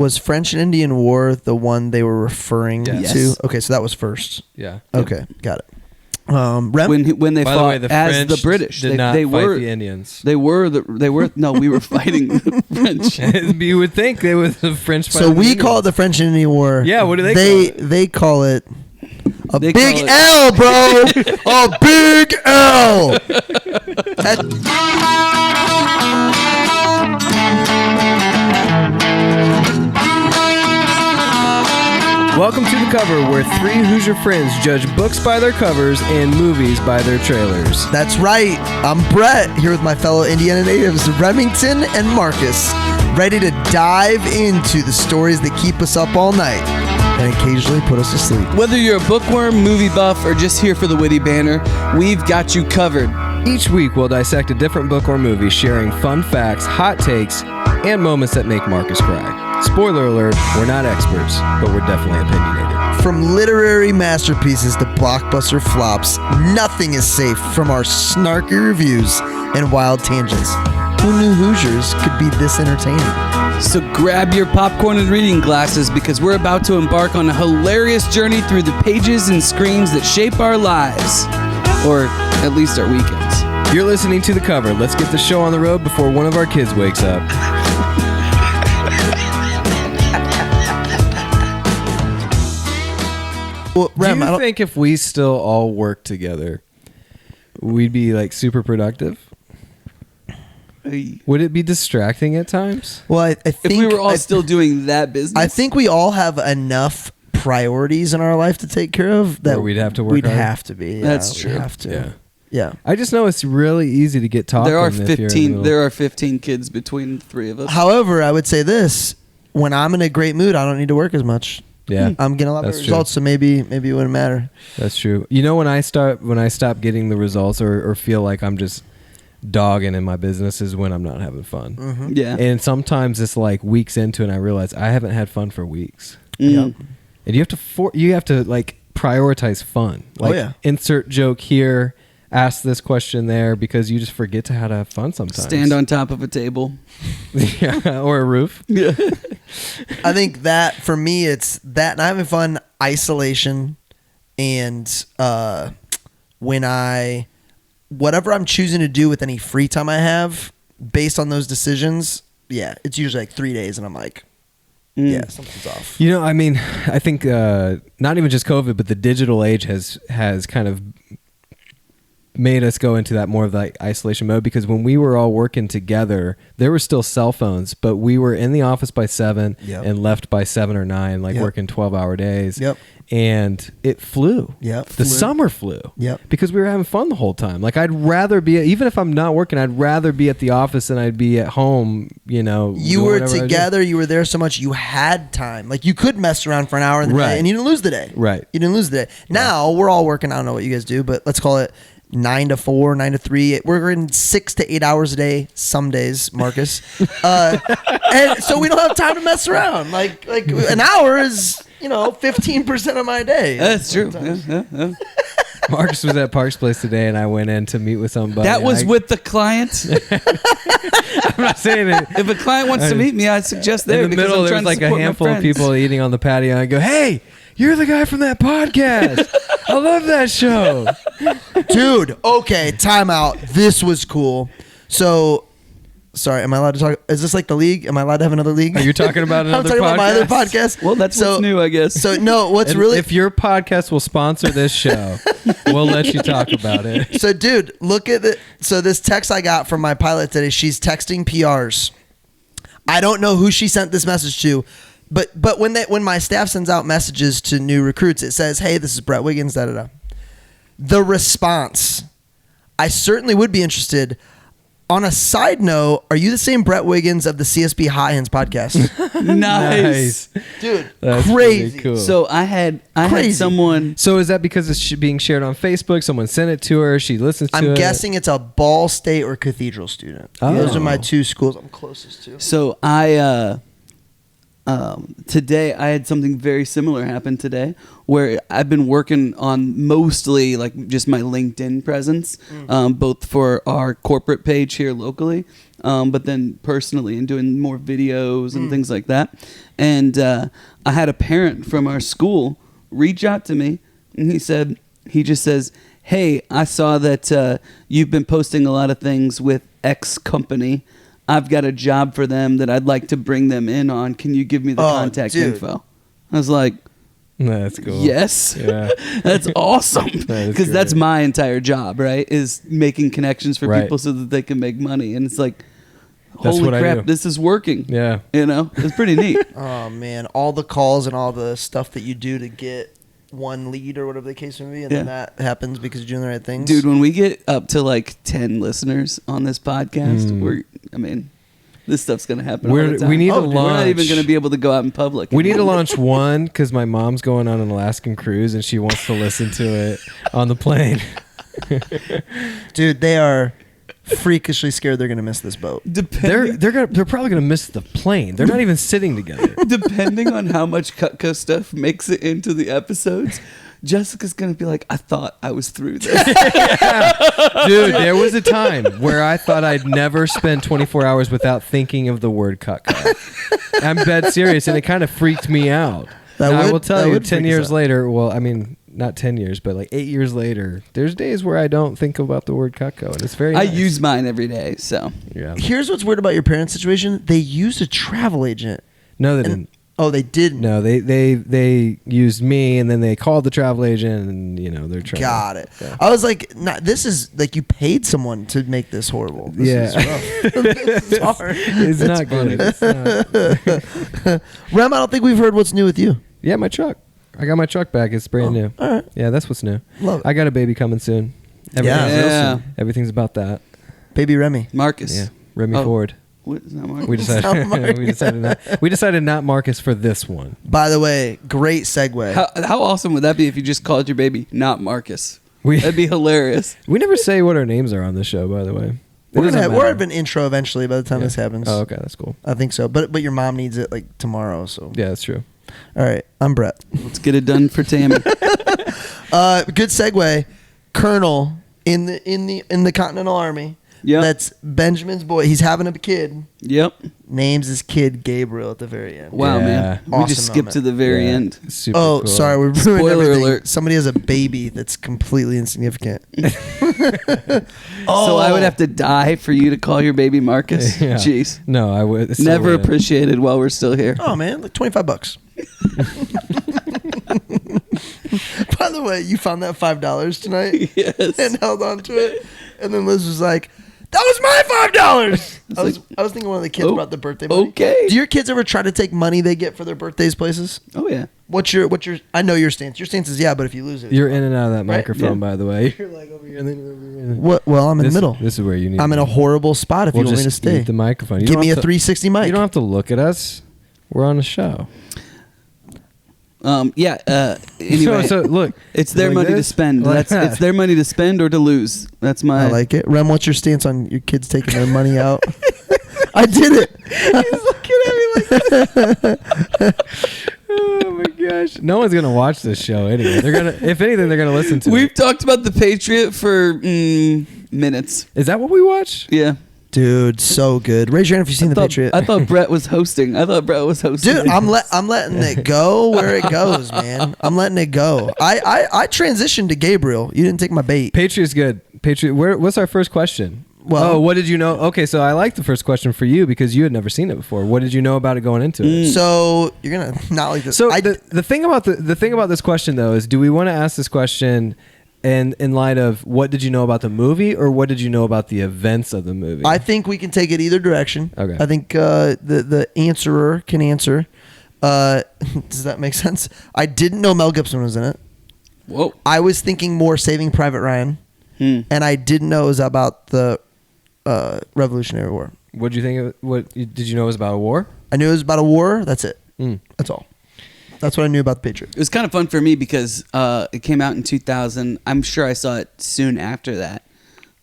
Was French and Indian War the one they were referring to? Okay, so that was first. Yeah. Okay, got it. Rem? When they By fought the way, the as French the British, did not fight the Indians. No, we were fighting the French. You would think they were the French. So we call it the French and Indian War. Yeah, what do they call it? They call it a They big call it- L, bro. A big L. Welcome to The Cover, where three Hoosier friends judge books by their covers and movies by their trailers. That's right. I'm Brett, here with my fellow Indiana natives, Remington and Marcus, ready to dive into the stories that keep us up all night and occasionally put us to sleep. Whether you're a bookworm, movie buff, or just here for the witty banter, we've got you covered. Each week, we'll dissect a different book or movie, sharing fun facts, hot takes, and moments that make Marcus cry. Spoiler alert, we're not experts, but we're definitely opinionated. From literary masterpieces to blockbuster flops, nothing is safe from our snarky reviews and wild tangents. Who knew Hoosiers could be this entertaining? So grab your popcorn and reading glasses because we're about to embark on a hilarious journey through the pages and screens that shape our lives. Or at least our weekends. You're listening to The Cover. Let's get the show on the road before one of our kids wakes up. Well, Rem, Do you think if we still all worked together, we'd be like super productive? Would it be distracting at times? Well, I think if we were all still doing that business, I think we all have enough priorities in our life to take care of that Or we'd have to work We'd hard? have to be. Yeah, That's we'd true. have to. Yeah. Yeah. I just know it's really easy to get talking. there are if you're in the 15. middle. There are 15 kids between the three of us. However, I would say this: when I'm in a great mood, I don't need to work as much. Yeah, I'm getting a lot of That's results, so maybe it wouldn't matter. that's true. You know, when I stop getting the results or feel like I'm just dogging in my business is when I'm not having fun. Mm-hmm. Yeah. And sometimes it's like weeks into it and I realize I haven't had fun for weeks. Mm. And you have to like prioritize fun. Like insert joke here, ask this question there, because you just forget to how to have fun sometimes. Stand on top of a table. Yeah, or a roof. Yeah. I think that for me, it's that and I'm having fun, isolation, and when whatever I'm choosing to do with any free time I have, based on those decisions, it's usually like 3 days, and I'm like, yeah, something's off. You know, I mean, I think not even just COVID, but the digital age has kind of made us go into that more of like isolation mode, because when we were all working together, there were still cell phones, but we were in the office by 7 and left by 7 or 9, like working 12-hour days. Yep. And it flew. Yep. The summer flew. Yep. Because we were having fun the whole time. Like I'd rather be, even if I'm not working, I'd rather be at the office than I'd be at home, you know. You were together, you were there so much, you had time. Like you could mess around for an hour in the day and you didn't lose the day. Right. You didn't lose the day. Now we're all working, I don't know what you guys do, but let's call it 9 to 4, 9 to 3. We're working 6 to 8 hours a day some days, Marcus. And so we don't have time to mess around. Like an hour is, 15% of my day. That's true. Yeah. Marcus was at Park's place today, and I went in to meet with somebody. That was with the client. I'm not saying it. If a client wants to meet me, I suggest there. In the middle, there's like a handful of people eating on the patio. I go, "Hey, you're the guy from that podcast. I love that show." Dude, okay, time out. This was cool. So, sorry, am I allowed to talk? Is this like the league? Am I allowed to have another league? Are you talking about another I'm talking podcast? about my other podcast. Well, that's what's new, I guess. So, no, what's And really... if your podcast will sponsor this show, we'll let you talk about it. So, dude, look at the... So, this text I got from my pilot today, she's texting PRs. I don't know who she sent this message to, but when my staff sends out messages to new recruits, it says, "Hey, this is Brett Wiggins, da-da-da." The response, I certainly would be interested. On a side note, are you the same Brett Wiggins of the CSB High Hands podcast? Nice. Dude, That's crazy. pretty cool. So I had someone. So is that because it's being shared on Facebook? Someone sent it to her. She listens to it. I'm guessing it's a Ball State or Cathedral student. Oh. Those are my two schools I'm closest to. So I today I had something very similar happen today, where I've been working on mostly like just my LinkedIn presence, both for our corporate page here locally, but then personally and doing more videos and things like that. And I had a parent from our school reach out to me, and he just says, "Hey, I saw that you've been posting a lot of things with X company. I've got a job for them that I'd like to bring them in on. Can you give me the contact info?" I was like, That's cool. yes. Yeah. That's awesome. Because that's great. my entire job, right? Is making connections for Right. people so that they can make money. And it's like, That's holy what I crap, do. this is working. Yeah. You know, it's pretty neat. Oh man, all the calls and all the stuff that you do to get one lead or whatever the case may be, and then that happens because you're doing the right things. Dude, when we get up to like 10 listeners on this podcast, this stuff's going to happen all the time. We need to We're not launch. even going to be able to go out in public. We need to launch one because my mom's going on an Alaskan cruise and she wants to listen to it on the plane. Dude, they are freakishly scared they're gonna miss this boat. Depending, They're probably gonna miss the plane. They're not even sitting together. depending on how much Cutco stuff makes it into the episodes, Jessica's going to be like, I thought I was through this. Dude, there was a time where I thought I'd never spend 24 hours without thinking of the word Cutco. I'm dead serious, and it kind of freaked me out. I will tell you, 10 years later, well, I mean, not 10 years, but like 8 years later, there's days where I don't think about the word Cutco, and it's very I nice. use mine every day, so. Yeah. Here's what's weird about your parents' situation. They used a travel agent. No, they didn't. Oh, they didn't. No, they used me, and then they called the travel agent, and they're trying. Got it. Yeah. I was like, this is like you paid someone to make this horrible. This is rough. This is hard. It's not good. It's not. Rem, I don't think we've heard what's new with you. Yeah, my truck. I got my truck back. It's brand new. All right. Yeah, that's what's new. Love it. I got a baby coming soon. Yeah. Everything's about that. Baby Remy. Marcus. Yeah, Remy Oh. Ford. What is that, Marcus? We not Marcus. decided we decided not Marcus for this one. By the way, great segue. How awesome would that be if you just called your baby not Marcus? We That'd be hilarious. we never say what our names are on this show, by the way. We're gonna doesn't have matter. an intro eventually by the time Yeah. this happens. Oh, okay, that's cool. I think so. But your mom needs it like tomorrow. So Yeah, that's true. all right, I'm Brett. Let's get it done for Tammy. Good segue. Colonel in the Continental Army. Yep. That's Benjamin's boy. He's having a kid. Yep. Names his kid Gabriel at the very end. Wow, Yeah. man. We Awesome just skipped moment. to the very Yeah. end. Super Oh, cool. sorry, we're ruining Spoiler everything. alert. Somebody has a baby that's completely insignificant. So I would have to die for you to call your baby Marcus? Yeah. Jeez. No, I would still Never wouldn't. appreciated while we're still here. Oh man, like $25. By the way, you found that $5 tonight Yes. and held on to it, and then Liz was like, "That was my $5." I was thinking one of the kids Oh, brought the birthday money. okay. Do your kids ever try to take money they get for their birthdays places? Oh, yeah. What's your? I know your stance. Your stance is yeah, but if you lose it, You're in and out of that Right? microphone, Yeah. by the way. You're like over here and then you're over here. what? Well, I'm in the middle. This is where you need. I'm in a horrible spot. If We'll you want me to just stay, eat the microphone. You give don't me a have to- 360 mic. You don't have to look at us. We're on a show. Anyway, So look, it's their like money to this? spend. Like that. It's their money to spend or to lose. That's my. I like it. Rem, what's your stance on your kids taking their money out? I did it. He's looking at me like Oh my gosh! No one's gonna watch this show anyway. They're gonna, if anything, they're gonna listen to We've it. talked about the Patriot for minutes. Is that what we watch? Yeah. Dude, so good. Raise your hand if you've seen The Patriot. I thought Brett was hosting. Dude, I'm letting it go where it goes, man. I'm letting it go. I transitioned to Gabriel. You didn't take my bait. Patriot's good. Patriot. What's our first question? Well- what did you know? Okay, so I like the first question for you because you had never seen it before. What did you know about it going into it? So you're gonna not like this. So the thing about the thing about this question though is, do we want to ask this question in light of what did you know about the movie, or what did you know about the events of the movie? I think we can take it either direction. Okay. I think the answerer can answer. Does that make sense? I didn't know Mel Gibson was in it. Whoa. I was thinking more Saving Private Ryan, and I didn't know it was about the Revolutionary War. What did you think? Did you know it was about a war? I knew it was about a war. That's it. Mm. That's all. That's what I knew about the Patriot. It was kind of fun for me because it came out in 2000. I'm sure I saw it soon after that.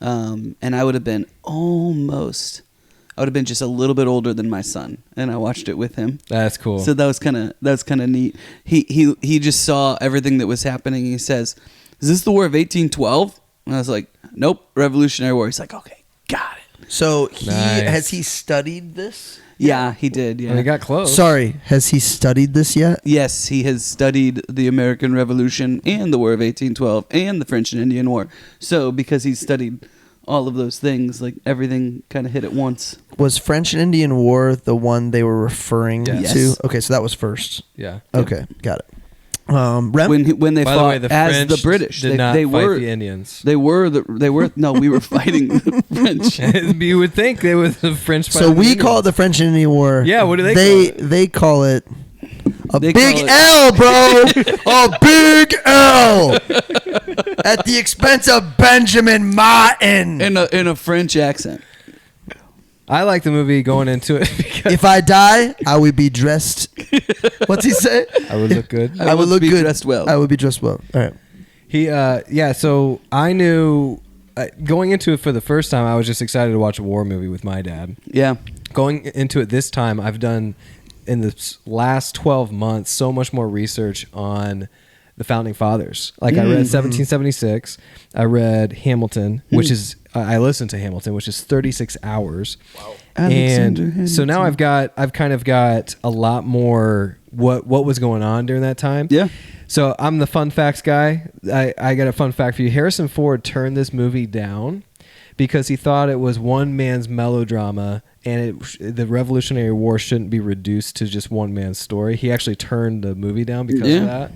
And I would have been almost I would have been just a little bit older than my son, and I watched it with him. That's cool. So that was kind of neat. He just saw everything that was happening. He says, "Is this the War of 1812?" And I was like, "Nope, Revolutionary War." He's like, "Okay, got it." So Nice. has he studied this? Yeah, he did. Yeah, Well, he got close. Sorry, has he studied this yet? Yes, he has studied the American Revolution and the War of 1812 and the French and Indian War. So because he's studied all of those things, like everything kind of hit at once. Was French and Indian War the one they were referring Yes. to? Yes. Okay, so that was first. Yeah. Okay, got it. Rem? When they By fought the way, the as French the British, did they, not they fight were the Indians. they were no, we were fighting the French. You would think they were the French. So fighting we the call it the French and Indian War. Yeah, what do they They call it? They call it a They big call it- L, bro. A big L. At the expense of Benjamin Martin. in a French accent. I like the movie going into it because If I die, I will be dressed. What's he say? I would look good. I would look be good. dressed well. I would be dressed well. All right. Yeah. So I knew going into it for the first time, I was just excited to watch a war movie with my dad. Yeah. Going into it this time, I've done in the last 12 months so much more research on the founding fathers. Like I read 1776, I read Hamilton, which is I listened to Hamilton, which is 36 hours. Wow. Alexander And so now Hamilton. I've kind of got a lot more what was going on during that time. Yeah. So I'm the fun facts guy. I got a fun fact for you. Harrison Ford turned this movie down because he thought it was one man's melodrama and the Revolutionary War shouldn't be reduced to just one man's story. He actually turned the movie down because of that.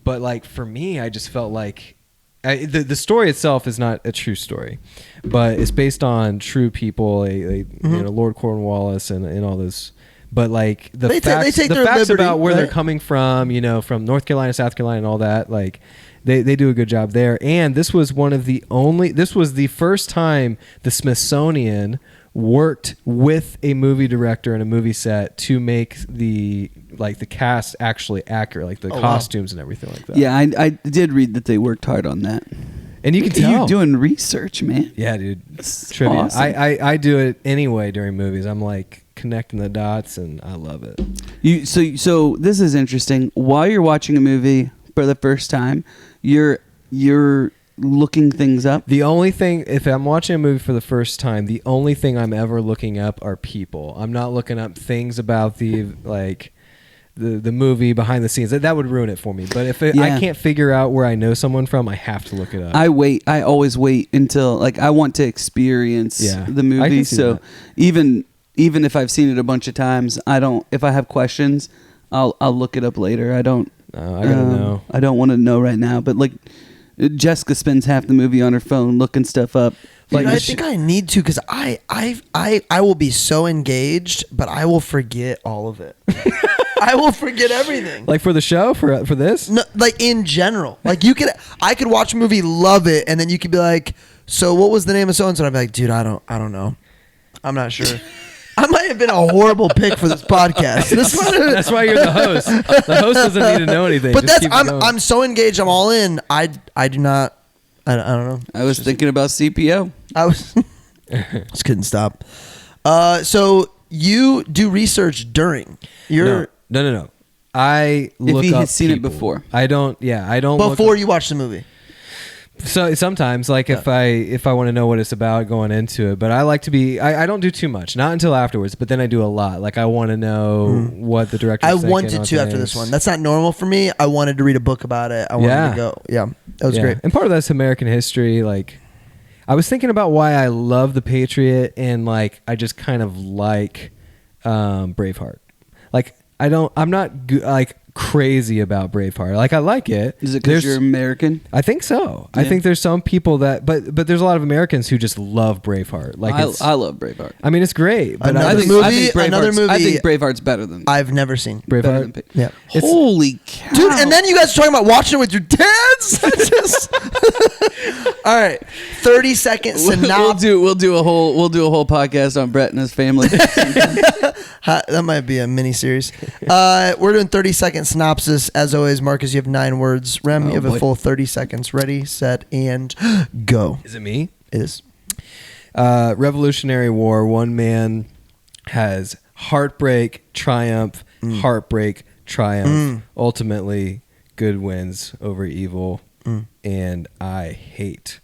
But like for me, I just felt like the story itself is not a true story, but it's based on true people, you know, Lord Cornwallis and all this. But like the facts about where they're coming from, you know, from North Carolina, South Carolina, and all that, like they do a good job there. And this was this was the first time the Smithsonian worked with a movie director and a movie set to make the cast actually accurate, like the costumes and everything like that. Yeah, I did read that they worked hard on that. And you can Look at tell. you doing research, man. Yeah, dude. That's Trivia. awesome. I do it anyway during movies. I'm like connecting the dots and I love it. So this is interesting. While you're watching a movie for the first time, you're looking things up. The only thing, if I'm watching a movie for the first time, the only thing I'm ever looking up are people. I'm not looking up things about the movie behind the scenes. That would ruin it for me. But if I can't figure out where I know someone from, I have to look it up. I always wait until like I want to experience the movie. I can see So that. even if I've seen it a bunch of times, if I have questions, I'll look it up later. I don't I gotta know. I don't want to know right now, but like Jessica spends half the movie on her phone looking stuff up. Like, I think I need to because I will be so engaged, but I will forget all of it. I will forget everything. Like for the show, for this? No, like in general. Like I could watch a movie, love it, and then you could be like, "So what was the name of so and so?" I'd be like, "Dude, I don't know. I'm not sure." I might have been a horrible pick for this podcast. That's why you're the host. The host doesn't need to know anything. But Just keep it going. I'm so engaged. I'm all in. I do not. I don't know. I was thinking about CPO. I was just couldn't stop. So you do research during your No. I look If he up has seen it people. before. I don't. Yeah, I don't. before look up, you watch the movie. So sometimes, like if I want to know what it's about going into it, but I like to be. I don't do too much, not until afterwards. But then I do a lot. Like I want to know what the director. I wanted to after this one. That's not normal for me. I wanted to read a book about it. I wanted to go. Yeah, that was great. And part of that's American history. Like I was thinking about why I love the Patriot, and like I just kind of like Braveheart. Like I'm not like crazy about Braveheart. Like I like it. Is it because you're American? I think so. Yeah. I think there's some people that, but there's a lot of Americans who just love Braveheart. Like I love Braveheart. I mean, it's great. But Another I think movie- I think another movie- I think Braveheart's better than I've never seen. better Braveheart. than Yeah. It's- Holy cow, Dude, and then you guys are talking about watching it with your dads? Just all right. 30-second synopsis. we'll do a whole podcast on Brett and his family. That might be a mini series. We're doing 30-second synopsis. As always, Marcus, you have 9 words. Rem, you have a boy. full 30 seconds. Ready, set, and go. Is it me? It is. Revolutionary War, one man has heartbreak, triumph, heartbreak, triumph. Ultimately, good wins over evil. And I hate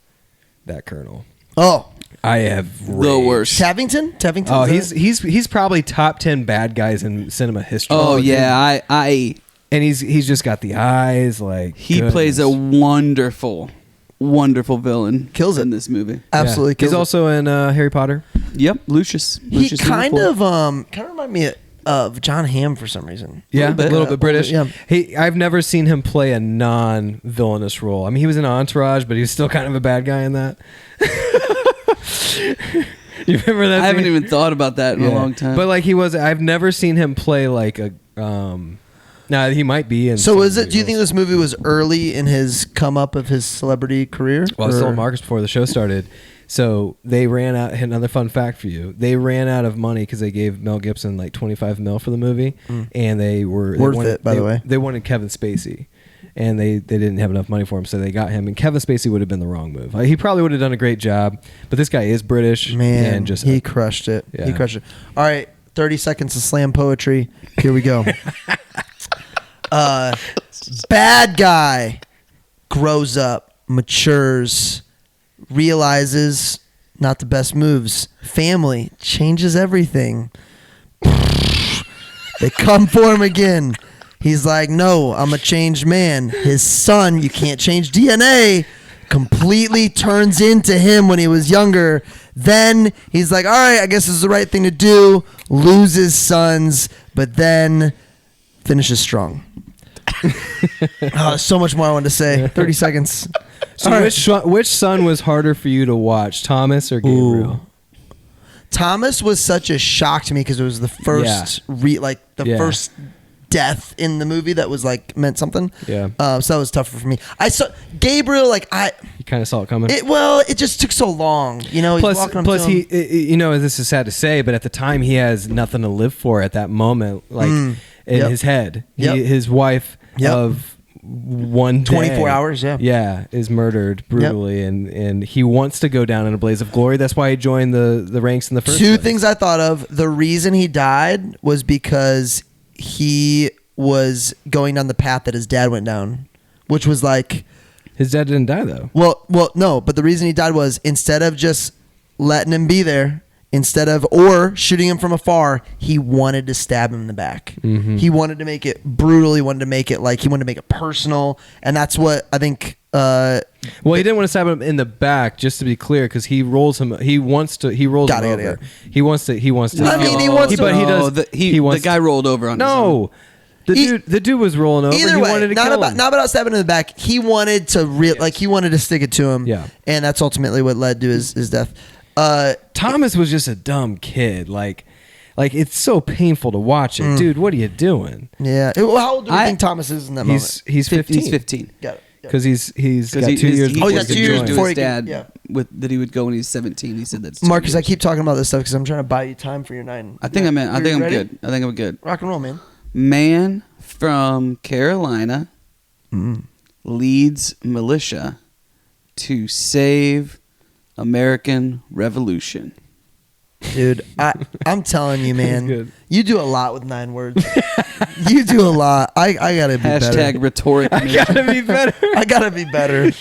that colonel. Oh, I have The rage. worst. Tevington. Oh, is that it? he's probably top 10 bad guys in cinema history. Oh yeah, and he's just got the eyes like he plays a wonderful villain. Kills it in this movie. Absolutely. He's kills it. also in Harry Potter. Yep, Lucius. He Lucius kind Malfoy. of remind me of John Hamm for some reason. Yeah, bit. a little bit British. Yeah. I've never seen him play a non-villainous role. I mean, he was in Entourage, but he was still kind of a bad guy in that. You remember that? I haven't scene? even thought about that in a long time. But like he was, I've never seen him play like a. Now he might be in. So some is it? Do you think movies. this movie was early in his come up of his celebrity career? Well, I was Or- telling Marcus before the show started. So they ran out. Another fun fact for you: they ran out of money because they gave Mel Gibson like $25 million for the movie, and they were Worth it, by the way. They wanted Kevin Spacey, and they didn't have enough money for him, so they got him. And Kevin Spacey would have been the wrong move. He probably would have done a great job, but this guy is British, Man, and just he crushed it. He Yeah. crushed it. All right, 30 seconds of slam poetry. Here we go. Bad guy grows up, matures, realizes not the best moves. Family changes everything. They come for him again. He's like, no, I'm a changed man. His son, you can't change DNA, completely turns into him when he was younger. Then he's like, all right, I guess this is the right thing to do. Loses sons, but then finishes strong. So much more I wanted to say. 30 seconds. So All right. which son was harder for you to watch, Thomas or Gabriel? Thomas was such a shock to me because it was the first first death in the movie that was like meant something. Yeah. So that was tougher for me. I saw Gabriel You kind of saw it coming. it just took so long. You know, he's walking up Plus to him. you know, this is sad to say, but at the time he has nothing to live for at that moment, like in Yep. his head. Yep. His wife Yep. of one day, 24 hours, is murdered brutally, and he wants to go down in a blaze of glory. That's why he joined the ranks in the first Two place. things I thought of. The reason he died was because he was going down the path that his dad went down, which was like, His dad didn't die though. well, no, but the reason he died was instead of just letting him be there, or shooting him from afar, he wanted to stab him in the back. Mm-hmm. He wanted to make it brutal. He wanted to make it personal, and that's what I think. Well, he didn't want to stab him in the back, just to be clear, because he rolls him. He rolls him over. He wants to. I mean, he wants to- But he does. The guy rolled over on his own. No, the dude was rolling over. Either he way, wanted to not kill about him. not about stabbing him in the back. He wanted to he wanted to stick it to him. Yeah. And that's ultimately what led to his death. Thomas was just a dumb kid. Like it's so painful to watch it, dude. What are you doing? Yeah. Well, how old do you think Thomas is in that moment? He's 15. He's 15. Got it. Because he's got 2 He years. he got was 2 years going to before his he could- dad yeah. that he would go when he's 17. He said that's 2 Marcus, I years. keep talking about this stuff because I'm trying to buy you time for your 9. I think I'm You good. ready? I think I'm good. Rock and roll, man. Man from Carolina leads militia to save American Revolution. Dude, I'm telling you, man. good. You do a lot with 9 words. You do a lot. I gotta be Hashtag better. rhetoric. Gotta be better. I gotta be better.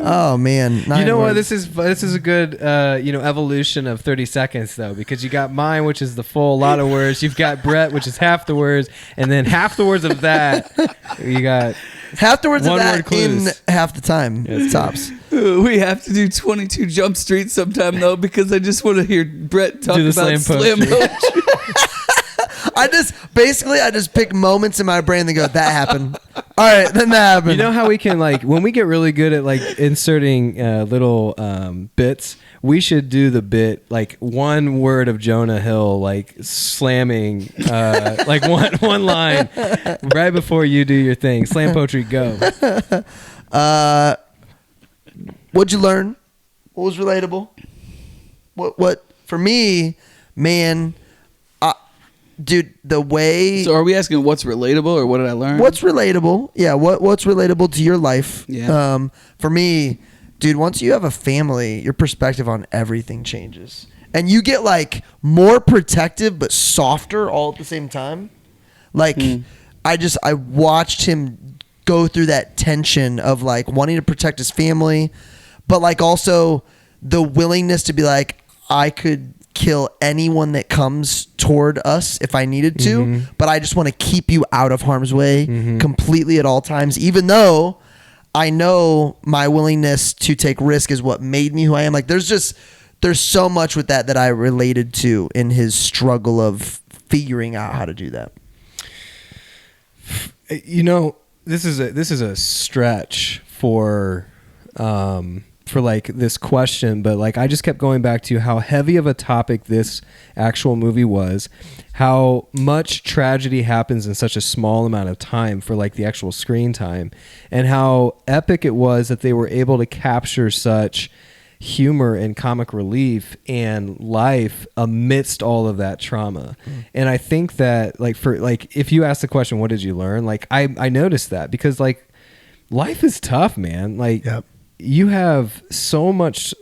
Oh man. 9 You know what? words. This is a good evolution of 30 seconds though, because you got mine, which is the full lot of words. You've got Brett, which is half the words, and then half the words of that you got half the words of one that word clues. in half the time. Yes, Tops. We have to do 22 Jump Street sometime though, because I just want to hear Brett talk Do the about slam slam poetry. poetry. I just pick moments in my brain that go, that happened. All right, then that happened. You know how we can when we get really good at inserting little bits, we should do the bit one word of Jonah Hill slamming one line right before you do your thing. Slam poetry, go. What'd you learn? What was relatable? What for me, man? Dude, the way. So are we asking what's relatable or what did I learn? What's relatable? Yeah, what's relatable to your life? Yeah. For me, dude, once you have a family, your perspective on everything changes. And you get like more protective but softer all at the same time. Like I watched him go through that tension of like wanting to protect his family, but like also the willingness to be like, I could kill anyone that comes toward us if I needed to, but I just want to keep you out of harm's way completely at all times, even though I know my willingness to take risk is what made me who I am. Like there's so much with that I related to in his struggle of figuring out how to do that. You know, this is a stretch for like this question, but like I just kept going back to how heavy of a topic this actual movie was, how much tragedy happens in such a small amount of time for like the actual screen time, and how epic it was that they were able to capture such humor and comic relief and life amidst all of that trauma. And I think that like for like if you ask the question, what did you learn, like I noticed that, because like life is tough, man. Like you have so much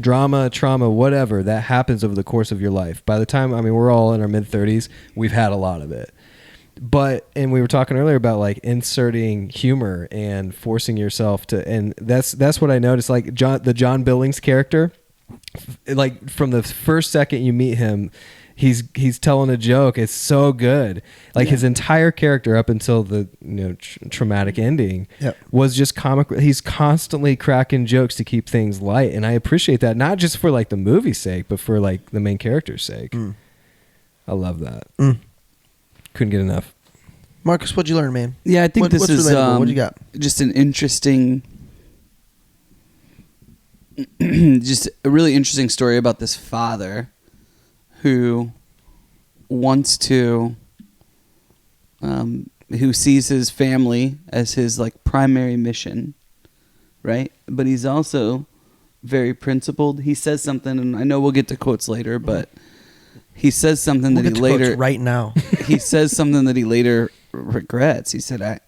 drama, trauma, whatever that happens over the course of your life. By the time, I mean, we're all in our mid-30s, we've had a lot of it. But, and we were talking earlier about like inserting humor and forcing yourself to, and that's what I noticed. Like the John Billings character, like from the first second you meet him, he's telling a joke. It's so good. Like his entire character up until the traumatic ending was just comic. He's constantly cracking jokes to keep things light, and I appreciate that, not just for like the movie's sake, but for like the main character's sake. I love that. Couldn't get enough. Marcus, what'd you learn, man? Yeah, I think this is what you got? Just an interesting, just a really interesting story about this father who wants to, who sees his family as his like primary mission, right? But he's also very principled. He says something, and I know we'll get to quotes later, but he says something that he later right now. he says something that he later regrets. He said,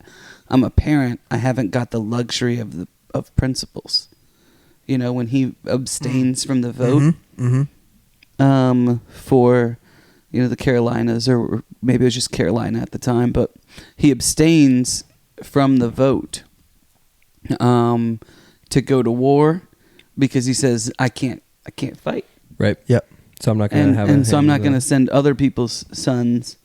"I'm a parent. I haven't got the luxury of principles." You know, when he abstains from the vote for the Carolinas, or maybe it was just Carolina at the time, but he abstains from the vote to go to war because he says, I can't fight. Right. Yep. So I'm not going to have and so I'm not going to send other people's sons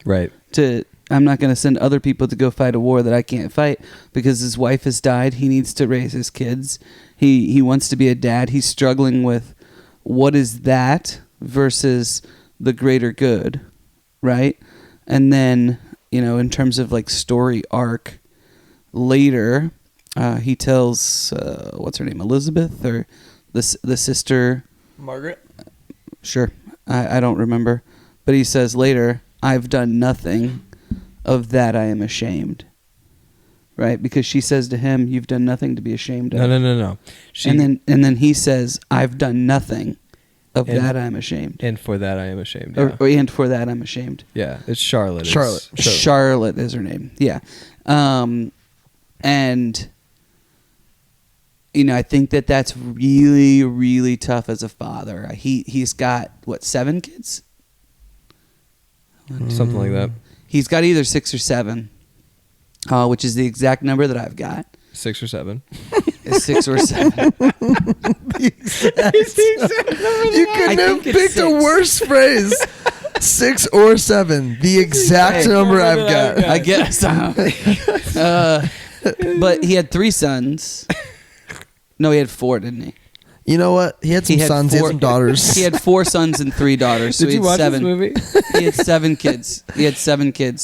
I'm not going to send other people to go fight a war that I can't fight because his wife has died. He needs to raise his kids. He wants to be a dad. He's struggling with what is that versus the greater good, right? And then, in terms of like story arc, later he tells what's her name, Elizabeth, or the sister Margaret? Sure. I don't remember. But he says later, I've done nothing of that I am ashamed. Right? Because she says to him, you've done nothing to be ashamed of. No. And then he says, I've done nothing of that I am ashamed. And for that I am ashamed. Yeah. And for that I'm ashamed. Yeah, it's Charlotte. Charlotte is her name. Yeah. And I think that's really, really tough as a father. He's got, 7 kids? Something like that. He's got either 6 or 7, which is the exact number that I've got. 6 or 7. 6 or 7. You couldn't have picked a worse phrase. 6 or 7. The exact number I've got. I guess. But he had 3 sons. No, he had 4, didn't he? You know what? He had some sons, he had some daughters. He had 4 sons and 3 daughters. So Did you watch 7. this movie? He had 7 kids.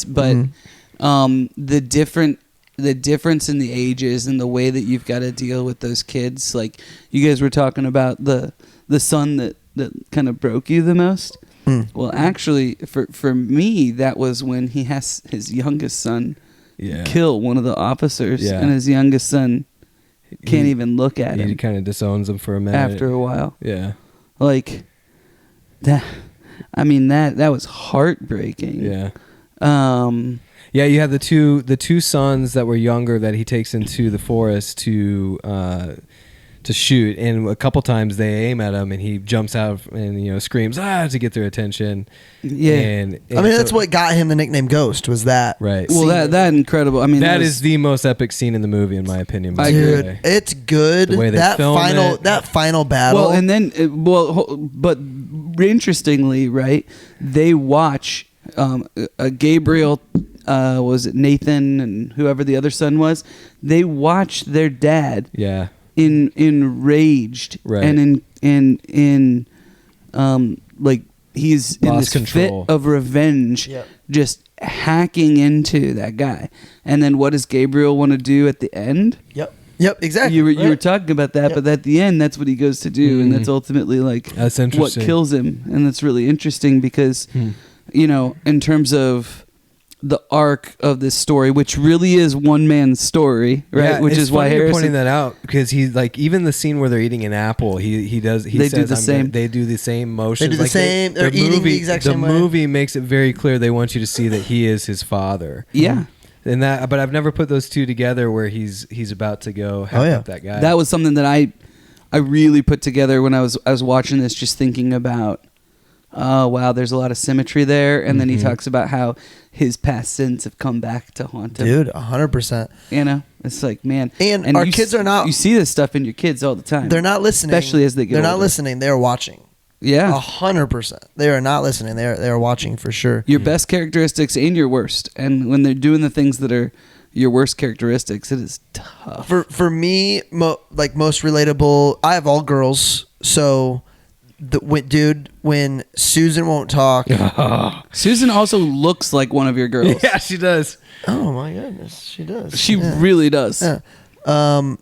But the difference in the ages and the way that you've got to deal with those kids, like you guys were talking about the son that kind of broke you the most. Well, actually, for me, that was when he has his youngest son kill one of the officers, and his youngest son can't even look at him. He kind of disowns him for a minute. After a while. Yeah. Like, that was heartbreaking. Yeah. Yeah, you have the two sons that were younger that he takes into the forest to to shoot, and a couple times they aim at him and he jumps out and screams to get their attention. Yeah. And I mean, that's what got him the nickname Ghost, was that. Right. Well, that incredible. I mean, that is the most epic scene in the movie, in my opinion. by the Dude, way. it's good. The way they film it. That final battle. Well, and then but interestingly, right? They watch Gabriel, was it Nathan and whoever the other son was? They watch their dad. Yeah. Enraged, Right. and in like he's in Lost this control. fit of revenge, Yep. just hacking into that guy. And then what does Gabriel want to do at the end? Yep, exactly. You were Right. talking about that, Yep. but at the end, that's what he goes to do, and that's ultimately like That's what interesting. kills him, and that's really interesting because in terms of the arc of this story, which really is one man's story, right? Yeah, Which it's is why funny you're Harrison. pointing that out, because he's like, even the scene where they're eating an apple, he They says do the same. They do the same motions. They do the same. They're the eating the movie, exact same way. The movie makes it very clear they want you to see that he is his father. Yeah. And that, but I've never put those two together where he's about to go hack up that guy. That was something that I really put together when I was watching this, just thinking about, oh wow, there's a lot of symmetry there, and then he talks about how his past sins have come back to haunt him. Dude, 100%. It's like, man, And our kids are not. You see this stuff in your kids all the time. They're not listening. especially as they get They're not older. listening. They're watching. Yeah, 100%. They are not listening. They are watching for sure. your best characteristics and your worst, and when they're doing the things that are your worst characteristics, it is tough. For me, most relatable. I have all girls, so when Susan won't talk. Susan also looks like one of your girls. yeah, she does. Oh my goodness, she does. She Yeah. really does. Yeah.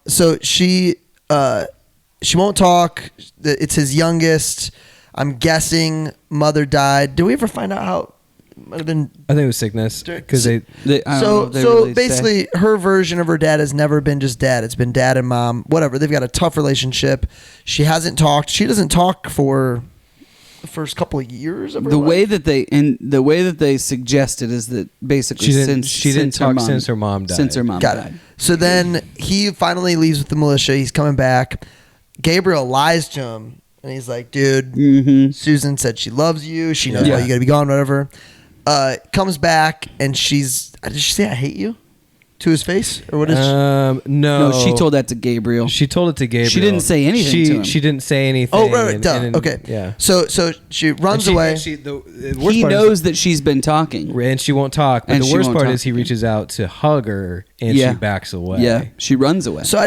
So she won't talk. It's his youngest. I'm guessing mother died. Did we ever find out how? It might have been. I think it was sickness, because I don't know So if they really say. basically, her version of her dad has never been just dad. It's been dad and mom. Whatever. They've got a tough relationship. She hasn't talked. She doesn't talk for the first couple of years of her the life. way that they suggest it is that basically she didn't talk her since her mom died. Since her mom Got died. it. So then he finally leaves with the militia. He's coming back. Gabriel lies to him, and he's like, "Dude, Susan said she loves you. She knows why you got to be gone. Whatever." Comes back, and did she say "I hate you" to his face, or what is? No, she told that to Gabriel. She told it to Gabriel. She didn't say anything to him. She didn't say anything. Oh, right, duh. Okay. Yeah. So she runs away. The worst He part knows that she's been talking. and she won't talk. But And the she worst won't part talk is he to him. reaches out to hug her, and Yeah. she backs away. Yeah, she runs away. So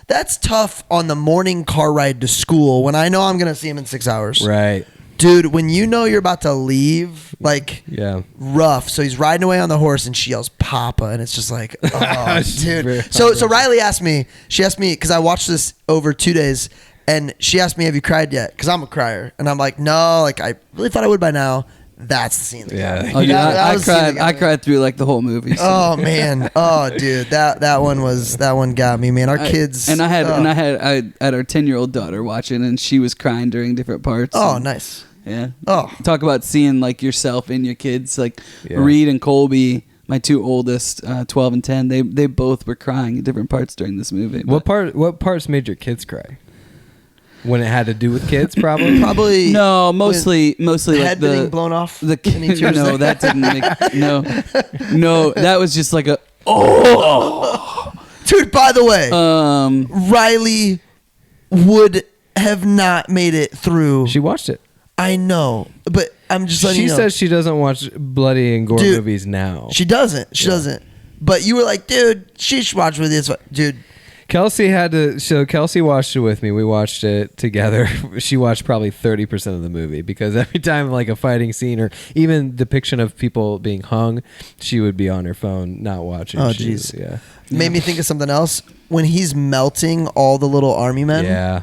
that's tough on the morning car ride to school when I know I'm gonna see him in 6 hours. Right. Dude, when you know you're about to leave, like Yeah. rough. So he's riding away on the horse, and she yells "Papa," and it's just like, oh, She's very dude. So Riley asked me. She asked me because I watched this over 2 days, and she asked me, "Have you cried yet?" Because I'm a crier, and I'm like, no. Like I really thought I would by now. That's the scene. That got me. Oh, dude, That was the scene that got I me. cried through like the whole movie. so. Oh man. Oh dude. That one got me, man. Our kids. I had our 10-year-old daughter watching, and she was crying during different parts. Oh, and- nice. Yeah. Oh. Talk about seeing like yourself in your kids. Like Yeah. Reed and Colby, my two oldest, 12 and 10. They both were crying at different parts during this movie. What parts made your kids cry? When it had to do with kids, probably. Probably. No, mostly like Head being the blown off. the Any tears no, there? that didn't make no. That was just like a Dude, by the way, um. Riley would have not made it through. She watched it. I know, but I'm just letting She you know. says she doesn't watch bloody and gore Dude, movies now. She doesn't. She doesn't. But you were like, dude, she should watch with you. Dude, Kelsey had to. So Kelsey watched it with me. We watched it together. She watched probably 30% of the movie because every time like a fighting scene or even depiction of people being hung, she would be on her phone not watching. Oh, She- jeez. Yeah. made me think of something else. When he's melting all the little army men. Yeah.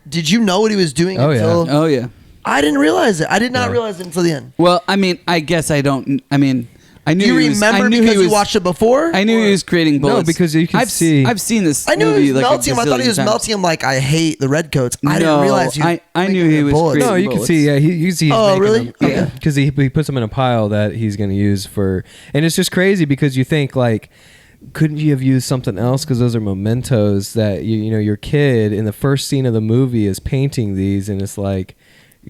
Did you know what he was doing Oh, yeah. until? Oh yeah. I didn't realize it. I did not Yeah. realize it until the end. Well, I mean, I guess I don't. I mean, I knew. You he was, remember I knew because he was, you watched it before? I knew Or- he was creating bullets. No, because you could see- I've seen this. I knew movie he was like melting him. I thought he was a gazillion times. melting him like I hate the redcoats. I didn't No, realize he was I knew making he the was bullets. creating No, you can bullets. see. Yeah, you see. He's Oh, making really? them. Okay. Because he puts them in a pile that he's going to use for, and it's just crazy because you think like couldn't you have used something else? Because those are mementos that you know your kid in the first scene of the movie is painting these, and it's like,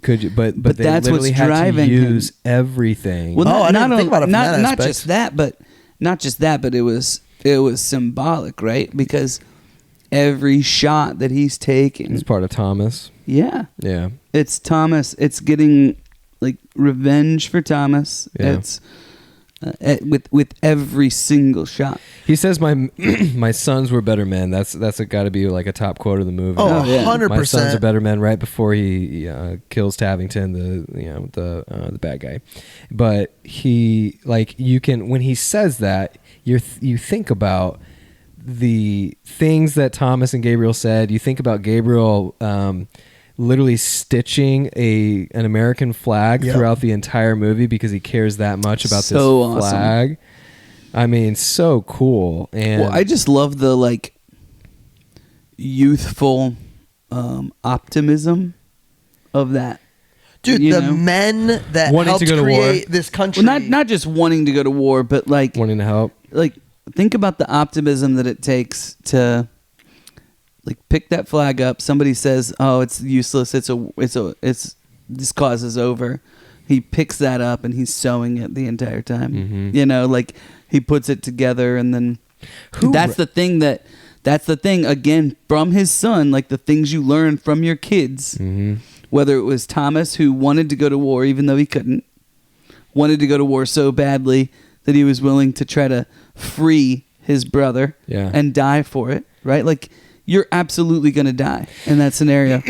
could you? But they that's literally what's had driving to use him. everything. Well, I didn't think about it from that not aspect. just that, but it was symbolic, right? Because every shot that he's taking, It's part of Thomas. yeah, Yeah. it's Thomas. It's getting like revenge for Thomas. Yeah. It's with every single shot. He says my my sons were better men. That's got to be like a top quote of the movie. Oh, yeah. 100%. My sons are better men. Right before he kills Tavington, the bad guy. But he you can when he says that you think about the things that Thomas and Gabriel said. You think about Gabriel literally stitching an American flag Yep. throughout the entire movie because he cares that much about So this awesome. flag. I mean, so cool. And Well, I just love the like youthful optimism of that. Dude, You the know? men that Wanting helped to go to war. create this country. Well, not just wanting to go to war, but like wanting to help. think about the optimism that it takes to like pick that flag up. Somebody says, "Oh, it's useless. It's this cause is over." He picks that up and he's sewing it the entire time. Mhm. You know, like he puts it together, and then that's the thing again from his son. Like the things you learn from your kids. Mm-hmm. Whether it was Thomas, who wanted to go to war even though he couldn't, wanted to go to war so badly that he was willing to try to free his brother and die for it, right? Like, you're absolutely going to die in that scenario.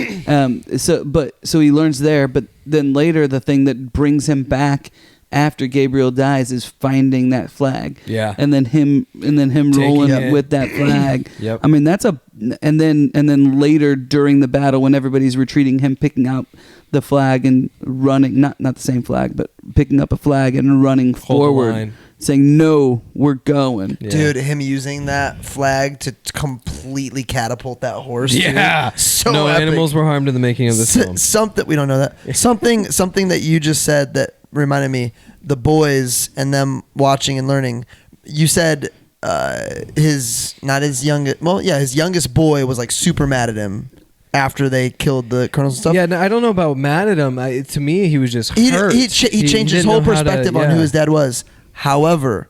So he learns there, but then later the thing that brings him back after Gabriel dies is finding that flag. Yeah. And then him rolling it. with that flag. Yep. I mean, and then later during the battle when everybody's retreating, him picking up the flag and running, not the same flag, but picking up a flag and running Hold the forward, line. saying, "No, we're going." Yeah. Dude, him using that flag to completely catapult that horse. Yeah. Dude. So no epic. animals were harmed in the making of this film. Something we don't know that. Something that you just said that reminded me, the boys and them watching and learning. You said his youngest boy was like super mad at him after they killed the colonels and stuff. Yeah, no, I don't know about mad at him. To me, he was just hurt. He changed his didn't whole know how to- perspective on yeah. who his dad was. However,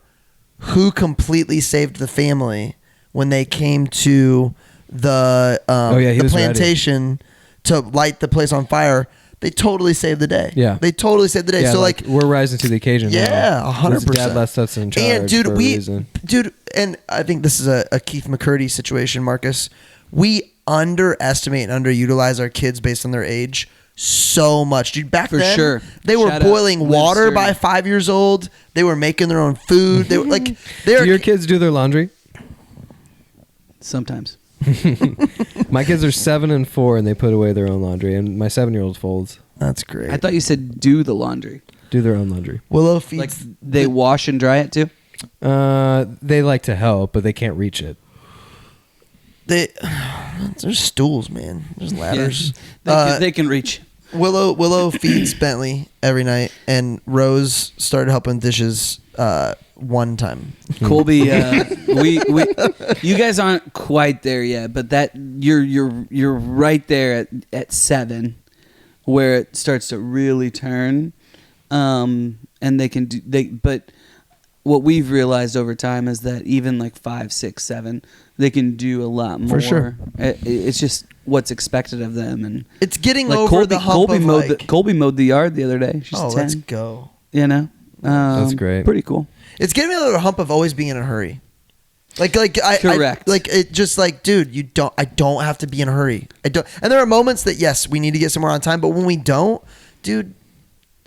who completely saved the family when they came to the he the was plantation to light the place on fire? They totally saved the day. Yeah. They totally saved the day. Yeah, So like we're rising to the occasion. yeah, now. 100%. Dad left us in charge And dude, for a reason. and I think this is a Keith McCurdy situation, Marcus. We underestimate and underutilize our kids based on their age so much, dude. Back For then, sure. they were Shout out boiling Liv water Stern. by 5 years old. They were making their own food. They were like, Do your kids do their laundry? Sometimes. My kids are 7 and 4, and they put away their own laundry. And my 7-year-old folds. That's great. I thought you said do the laundry. Do their own laundry. Willow Like feeds. they wash and dry it too? They like to help, but they can't reach it. There's stools, man. There's ladders. They can reach. Willow feeds Bentley every night, and Rose started helping dishes one time. Colby, you guys aren't quite there yet, but that you're right there at 7, where it starts to really turn, and they can do But what we've realized over time is that even like 5, 6, 7, they can do a lot more. For sure. It's just what's expected of them, and It's getting like over the hump Colby of mowed like, Colby mowed the yard the other day. She's 10. let's go. You know, That's great. Pretty cool. It's getting me over the hump of always being in a hurry. Correct. It just like, dude, I don't have to be in a hurry. I don't. And there are moments that yes, we need to get somewhere on time, but when we don't, dude,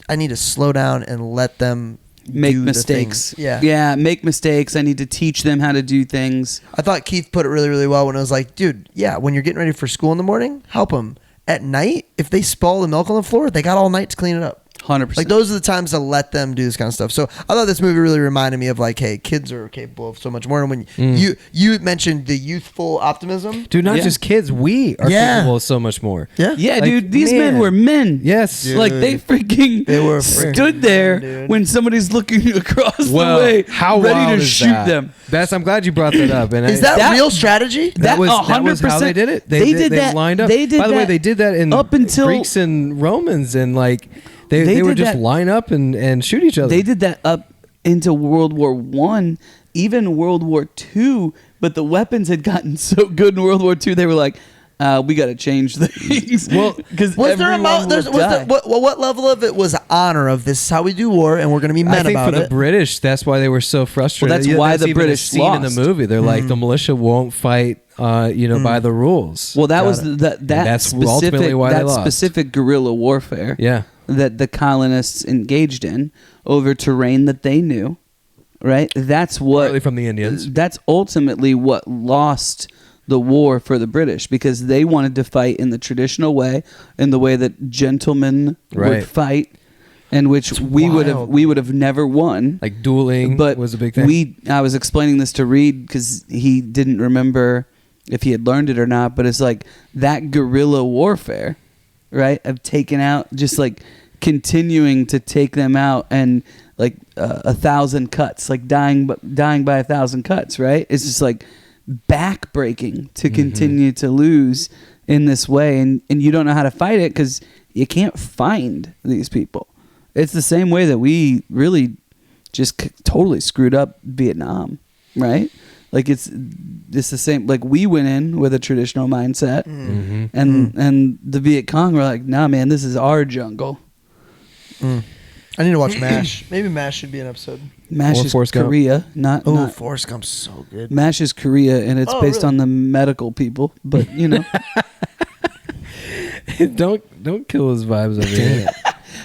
I need to slow down and let them Make do the mistakes. things. Yeah. Make mistakes. I need to teach them how to do things. I thought Keith put it really, really well when it was like, dude, yeah, when you're getting ready for school in the morning, help them. At night, if they spill the milk on the floor, they got all night to clean it up. 100%. Like those are the times to let them do this kind of stuff. So I thought this movie really reminded me of like, hey, kids are capable of so much more. And when you mentioned the youthful optimism, dude, not just kids, we are capable of so much more. Yeah, Like, dude, these men were men. Yes, Dude. Like they were stood there dude. when somebody's looking across the way, how ready wild to is shoot that? them. Bess, I'm glad you brought that up. And is that real strategy? That was how they did it. They did that. lined up. They did By the way, that they did that in up until Greeks and Romans, and like they would did just that. line up and shoot each other. They did that up into World War One, even World War Two. But the weapons had gotten so good in World War Two, they were like, we got to change things. Well, because what level of it was honor of this is how we do war, and we're going to be men I think about for the it? British, that's why they were so frustrated. Well, that's why the even British a scene in the lost. movie. They're like, the militia won't fight, by the rules. Well, that Got was it. that's ultimately specific why they that lost. specific guerrilla warfare. Yeah. That the colonists engaged in over terrain that they knew, right? That's what Partly from the Indians. That's ultimately what lost the war for the British, because they wanted to fight in the traditional way, in the way that gentlemen Right. would fight, and which we would have never won. Like dueling But was a big thing. I was explaining this to Reed because he didn't remember if he had learned it or not, but it's like that guerrilla warfare, right? Of taking out, just like continuing to take them out, and like 1,000 cuts, like dying by 1,000 cuts, right? It's just like backbreaking to continue to lose in this way, and you don't know how to fight it because you can't find these people. It's the same way that we really just totally screwed up Vietnam, right? Like it's the same. Like we went in with a traditional mindset, and the Viet Cong were like, "Nah, man, this is our jungle." I need to watch MASH. Maybe MASH should be an episode. MASH Or is Forrest Gump. Korea, not Forrest Gump's so good. MASH is Korea, and it's based really? on the medical people. But you know, don't kill his vibes over here.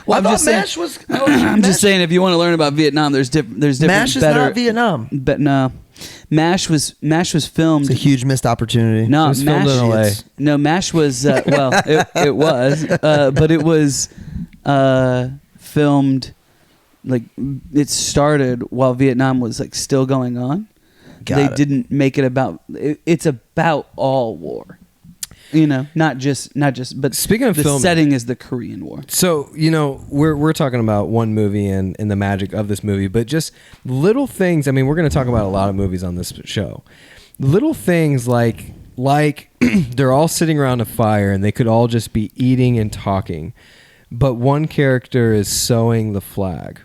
Well, I'm I thought just saying- MASH was. I'm just saying, if you want to learn about Vietnam, there's different. MASH is better, not Vietnam. But no, MASH was filmed. It's a huge missed opportunity. No, It was filmed MASH. in LA. No, MASH was it was, but it was filmed. Like it started while Vietnam was like still going on. They didn't make it about. It's about all war. You know, not just. But Speaking of the filming, setting is the Korean War. So, we're talking about one movie and the magic of this movie, but just little things. I mean, we're going to talk about a lot of movies on this show. Little things like they're all sitting around a fire and they could all just be eating and talking, but one character is sewing the flag.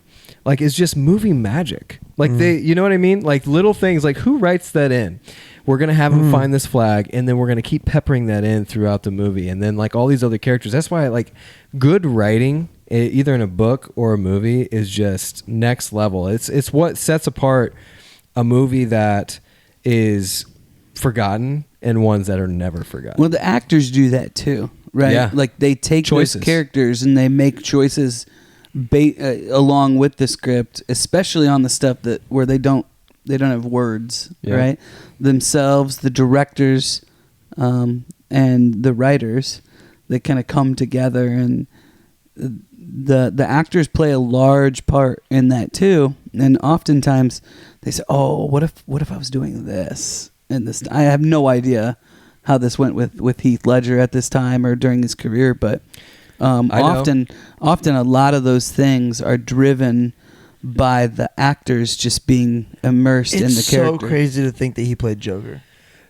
Like, it's just movie magic. Like, you know what I mean? Like, little things, like, who writes that in? We're going to have him find this flag, and then we're going to keep peppering that in throughout the movie. And then, like, all these other characters. That's why, like, good writing, either in a book or a movie, is just next level. It's what sets apart a movie that is forgotten and ones that are never forgotten. Well, the actors do that too, right? Yeah. Like they take Choices. those characters and they make choices along with the script, especially on the stuff where they don't have words, right? Themselves, the directors, and the writers, they kind of come together, and the actors play a large part in that too. And oftentimes they say, "Oh, what if I was doing this?" And this, I have no idea how this went with Heath Ledger at this time or during his career, but often a lot of those things are driven by the actors just being immersed in the character. It's so crazy to think that he played Joker.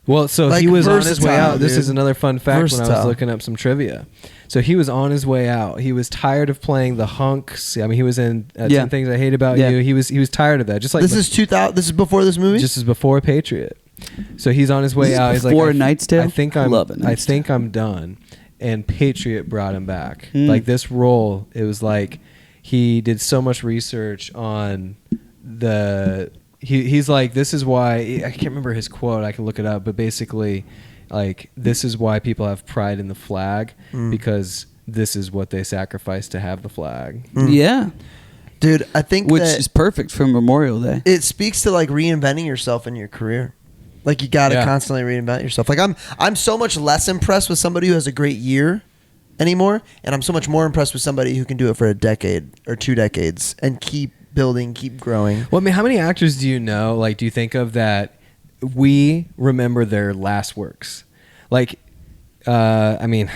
Well, so Like, he was on his way versatile, out. This dude. is another fun fact when I was Versatile. looking up some trivia. So he was on his way out. He was tired of playing the hunks. I mean, he was in 10 Things I Hate About You. He was tired of that. Just like This is 2000. This is before this movie. just as before Patriot. So he's on his way This is out. He's before like, Knight's Tale? I think I'm. Love A Knight's I think I'm done. And Patriot brought him back. Hmm. Like this role, it was like he did so much research on the. He's like, this is why I can't remember his quote. I can look it up, but basically, like, this is why people have pride in the flag because this is what they sacrificed to have the flag. Yeah, Dude, I think which that is perfect for Memorial Day. it speaks to like reinventing yourself in your career. Like you got to Yeah. constantly reinvent yourself. Like I'm so much less impressed with somebody who has a great year anymore, and I'm so much more impressed with somebody who can do it for a decade or 2 decades and keep building, keep growing. Well, I mean, how many actors do you know? Like, do you think of that? We remember their last works, like. I mean,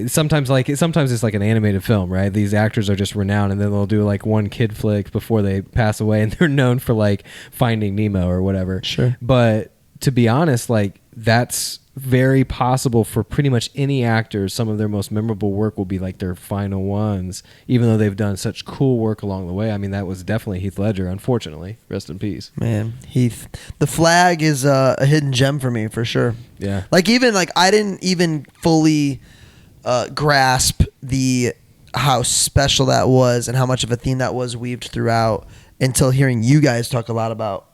sometimes it's like an animated film, right? These actors are just renowned, and then they'll do like one kid flick before they pass away, and they're known for like Finding Nemo or whatever. Sure. But to be honest, like that's very possible for pretty much any actor. Some of their most memorable work will be like their final ones, even though they've done such cool work along the way. I mean, that was definitely Heath Ledger, unfortunately. Rest in peace. Man, Heath. The Flag is a hidden gem for me, for sure. Yeah. Like, even like I didn't even fully grasp how special that was and how much of a theme that was weaved throughout until hearing you guys talk a lot about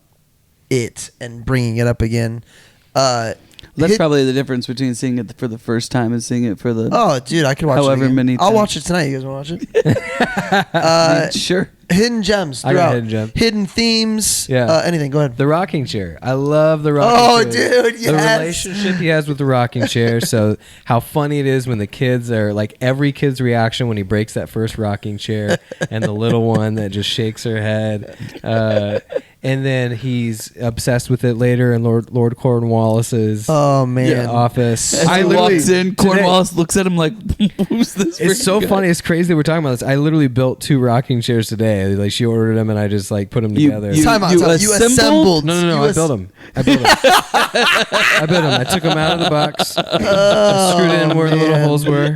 it and bringing it up again. That's probably the difference between seeing it for the first time and seeing it for the. Oh, dude, I could watch however it again. many I'll times. watch it tonight. You guys want to watch it? Sure. Hidden gems I throughout. got hidden gem. Hidden themes. Yeah. Anything. Go ahead. The rocking chair. I love the rocking chair. Oh, dude, yes. The relationship he has with the rocking chair. So how funny it is when the kids are like every kid's reaction when he breaks that first rocking chair and the little one that just shakes her head. And then he's obsessed with it later in Lord Cornwallis's office. As he walks in, Cornwallis looks at him like, who's this? It's so guy? funny. It's crazy that we're talking about this. I literally built 2 rocking chairs today. Like she ordered them and I just like put them together. Time out. You assembled. No. I built them. I built them. I took them out of the box. Screwed in where the little holes were.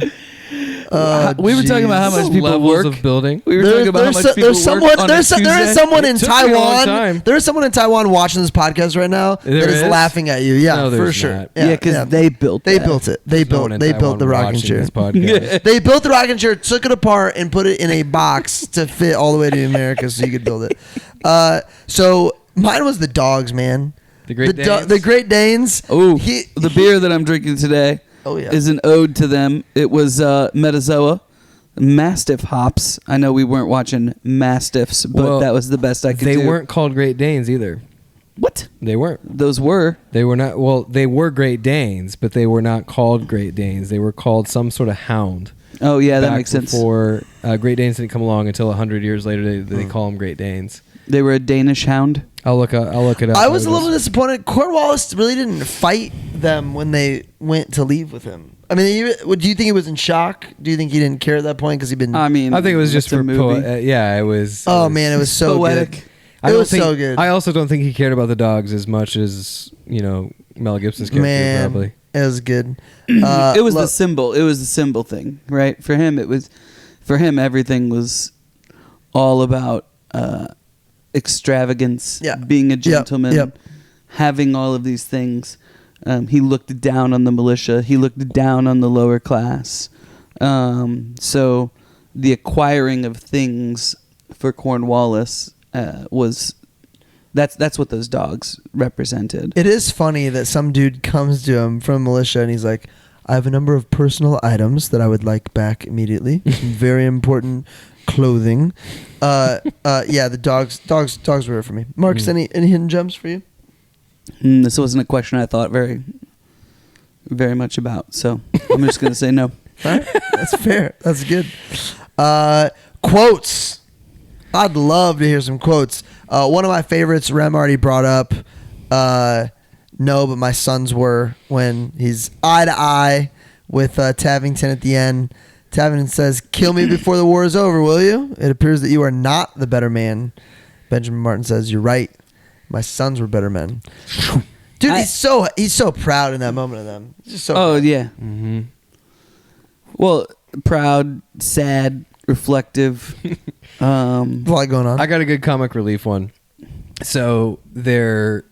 We were talking about how much people levels work. of building. We were talking about how much people work on a there is someone in It took me a long Taiwan. time. There is someone in Taiwan watching this podcast right now There that is is? laughing at you. Yeah, No, for there's sure. not. Yeah, because they built They that. built it. They No one in built Taiwan the rocking watching chair. this podcast. They built the rocking chair, took it apart, and put it in a box to fit all the way to America so you could build it. So mine was the dogs, man. The Great Danes? The Great Danes. Oh, the beer that I'm drinking today is an ode to them. It was Metazoa Mastiff hops. I know we weren't watching Mastiffs, but that was the best I could do. They weren't called Great Danes either. What? They weren't. Those were. They were not. Well, they were Great Danes, but they were not called Great Danes. They were called some sort of hound. Oh, yeah, that Back makes sense. Before Great Danes didn't come along until 100 years later, they call them Great Danes. They were a Danish hound. I'll look it up. I was a little disappointed. Cornwallis really didn't fight them when they went to leave with him. I mean, do you think he was in shock? Do you think he didn't care at that point because he'd been? I mean, I think it was just it's a for movie. yeah, it was. Oh man, it was so poetic. Good. It was so good. I also don't think he cared about the dogs as much as Mel Gibson's character probably. It was good. It was the symbol. It was the symbol thing, right? For him, everything was all about extravagance, being a gentleman, having all of these things. He looked down on the militia. He looked down on the lower class. So the acquiring of things for Cornwallis was that's what those dogs represented. It is funny that some dude comes to him from militia and he's like, I have a number of personal items that I would like back immediately. Some very important clothing. The dogs were it for me. Marcus, any hidden gems for you? This wasn't a question I thought very, very much about, so I'm just going to say no. All right. That's fair. That's good. Quotes. I'd love to hear some quotes. One of my favorites, Rem already brought up. No, but my sons were when he's eye to eye with Tavington at the end. Tavington says, "Kill me before the war is over, will you? It appears that you are not the better man." Benjamin Martin says, "You're right. My sons were better men." Dude, he's so proud in that moment of them. He's just so proud. Yeah. Mm-hmm. Well, proud, sad, reflective. A lot going on. I got a good comic relief one. So they're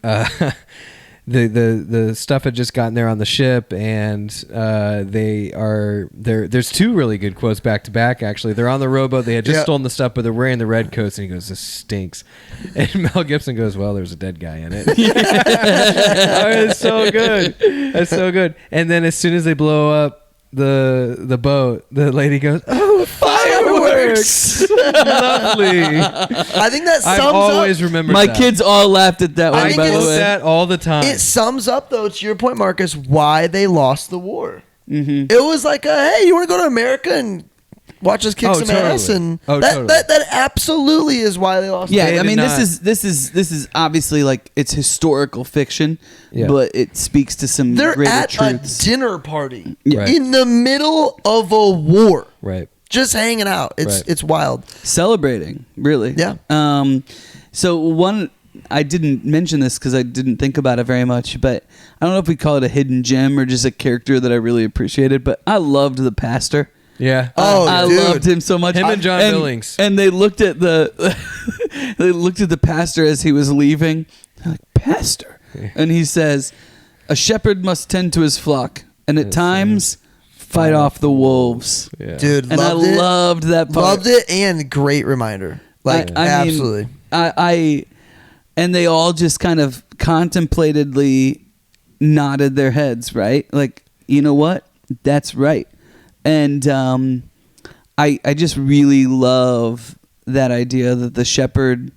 the stuff had just gotten there on the ship, and there's 2 really good quotes back to back. Actually, they're on the rowboat. They had just stolen the stuff, but they're wearing the red coats, and he goes, "This stinks." And Mel Gibson goes, "Well, there's a dead guy in it." It's so good. That's so good. And then as soon as they blow up the boat, the lady goes, "Oh, fireworks!" Lovely. I think that sums I've always up. remembered My that. kids all laughed at that one, think by the it's way. that all the time. It sums up, though, to your point, Marcus, why they lost the war. Mm-hmm. It was like, hey, you want to go to America and watch us kick some ass? And that absolutely is why they lost. Yeah, They I mean, did not- this is obviously like it's historical fiction, Yeah. but it speaks to some They're greater at truths. a dinner party Right. in the middle of a war, Right. just hanging out. It's wild. Celebrating, really. Yeah. So one, I didn't mention this because I didn't think about it very much, but I don't know if we call it a hidden gem or just a character that I really appreciated. But I loved the pastor. Yeah. Oh, I dude. loved him so much. Him and John Billings. And they looked at the pastor as he was leaving. They're like, Pastor, and he says, "A shepherd must tend to his flock, and at times fight off the wolves." Yeah. Dude, And loved it. loved that part. Loved it, and great reminder. Like, I mean, absolutely. I and they all just kind of contemplatedly nodded their heads, right? Like, you know what? That's right. And I just really love that idea that the shepherd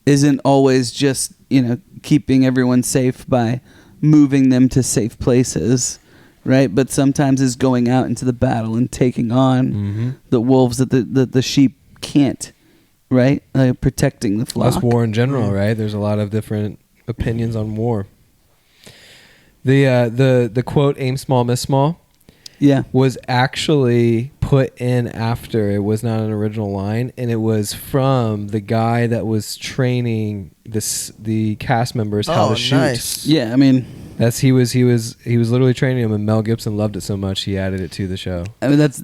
isn't always just, keeping everyone safe by moving them to safe places, right? But sometimes is going out into the battle and taking on the wolves that the sheep can't, right? Protecting the flock. That's war in general, right? There's a lot of different opinions on war. The quote "aim small, miss small" Yeah. was actually put in after. It was not an original line, and it was from the guy that was training the cast members how to shoot. Nice. Yeah, I mean, He was literally training them, and Mel Gibson loved it so much he added it to the show. I mean that's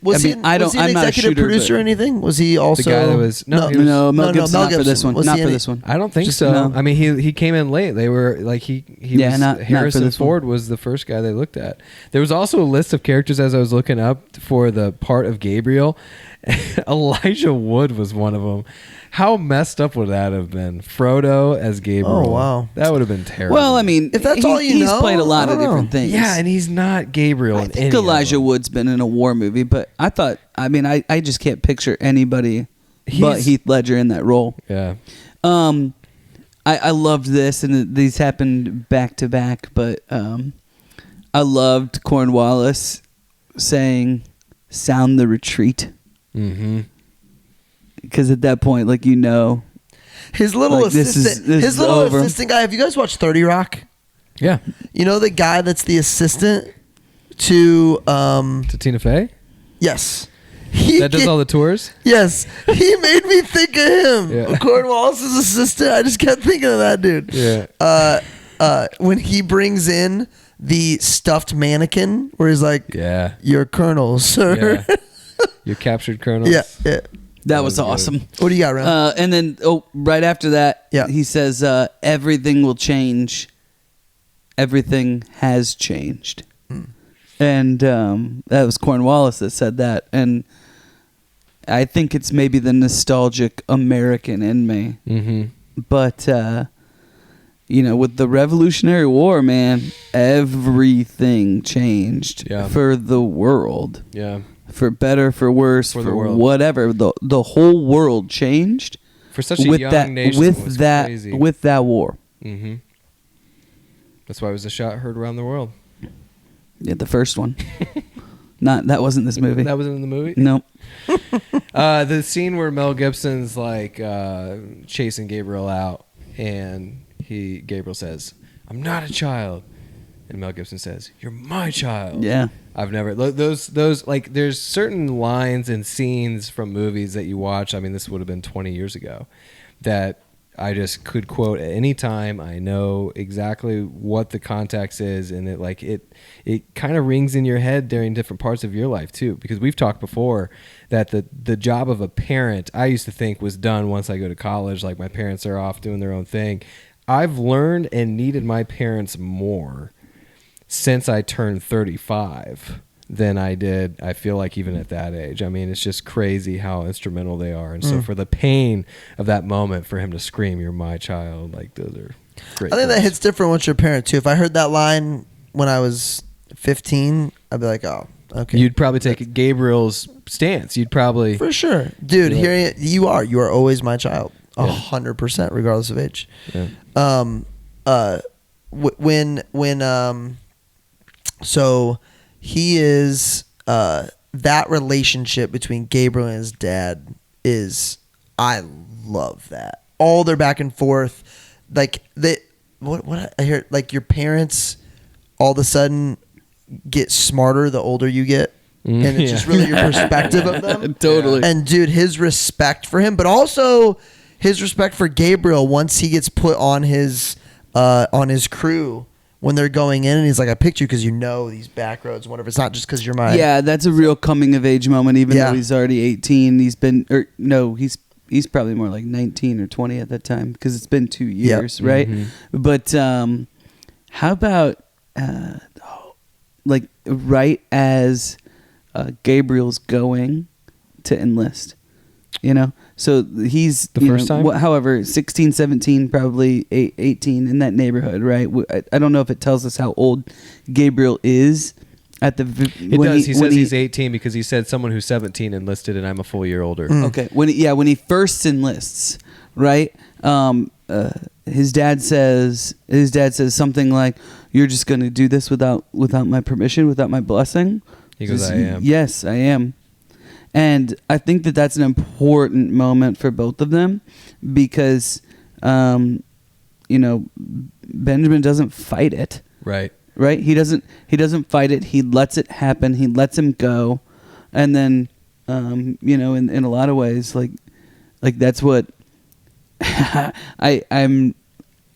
Was he I'm an not a executive shooter, producer or but- anything? Was he also The guy that was No, Mel Gibson, not for this one. Was Not he for any- this one. I don't think Just- so. no. I mean, he came in late. They were like he Yeah, was not for Harrison this one. Ford was the first guy they looked at. There was also a list of characters as I was looking up for the part of Gabriel. Elijah Wood was one of them. How messed up would that have been? Frodo as Gabriel. Oh, wow. That would have been terrible. Well, I mean, If that's all you he's know, played a lot I of don't know. different things. yeah, and he's not Gabriel. I in think any of Elijah them. Wood's been in a war movie, but I just can't picture anybody but He's- Heath Ledger in that role. Yeah. I loved this, and these happened back to back, but I loved Cornwallis saying, "Sound the retreat," Mm-hmm. because at that point, His little Like, this assistant. is His little over. assistant guy. Have you guys watched 30 Rock? Yeah. You know the guy that's the assistant to To Tina Fey? yes. That does all the tours? Yes, he made me think of him. Yeah. Cornwallis' assistant. I just kept thinking of that dude. Yeah. When he brings in the stuffed mannequin, where he's like, Yeah. "Your colonel, sir." Yeah. Your captured colonel. Yeah. that That was was good. awesome. What do you got, Ron? And then, right after that, Yeah. he says, "Everything will change. Everything has changed." And that was Cornwallis that said that. And I think it's maybe the nostalgic American in me. Mm-hmm. But, with the Revolutionary War, man, everything changed Yeah. for the world. Yeah. For better, for worse, For for, the world. whatever. The whole world changed For such a young nation, it was crazy. with that war. Mm-hmm. That's why it was a shot heard around the world. Yeah, the first one. That wasn't this movie. That wasn't in the movie? No. The scene where Mel Gibson's like chasing Gabriel out, and Gabriel says, "I'm not a child," and Mel Gibson says, "You're my child." Yeah. I've never those like there's certain lines and scenes from movies that you watch. I mean, this would have been 20 years ago that I just could quote at any time. I know exactly what the context is, and it kind of rings in your head during different parts of your life too. Because we've talked before that the job of a parent, I used to think, was done once I go to college. Like, my parents are off doing their own thing. I've learned and needed my parents more since I turned 35 than I did, I feel like, even at that age. I mean, it's just crazy how instrumental they are. And so for the pain of that moment, for him to scream, "You're my child," like, those are great. I think that words. hits different once you're a parent too. If I heard that line when I was 15, I'd be like, "Oh, okay." You'd probably take Gabriel's stance. You'd probably... For sure, dude. Yeah. Hearing it, you are always my child, Yeah. 100%, regardless of age. Yeah. So he is that relationship between Gabriel and his dad is, I love that. All their back and forth, like what I hear, like your parents all of a sudden get smarter the older you get. And it's just really your perspective of them. Totally. And dude, his respect for him, but also his respect for Gabriel once he gets put on his crew when they're going in, and he's like, I picked you because you know these back roads and whatever. It's not just because you're my... Yeah, that's a real coming of age moment, even though he's already 18. He's probably more like 19 or 20 at that time because it's been 2 years, right? Mm-hmm. But how about like right as Gabriel's going to enlist, you know? So he's the first time, however, 16, 17, probably 18 in that neighborhood, right? I don't know if it tells us how old Gabriel is at the. It does. He says he's 18 because he said someone who's 17 enlisted, and I'm a full year older. Okay, when he first enlists, right? His dad says something like, "You're just going to do this without my permission, without my blessing." He goes, "I am." Yes, I am. And I think that that's an important moment for both of them because, Benjamin doesn't fight it. Right. Right. He doesn't fight it. He lets it happen. He lets him go. And then, in a lot of ways, like that's what I'm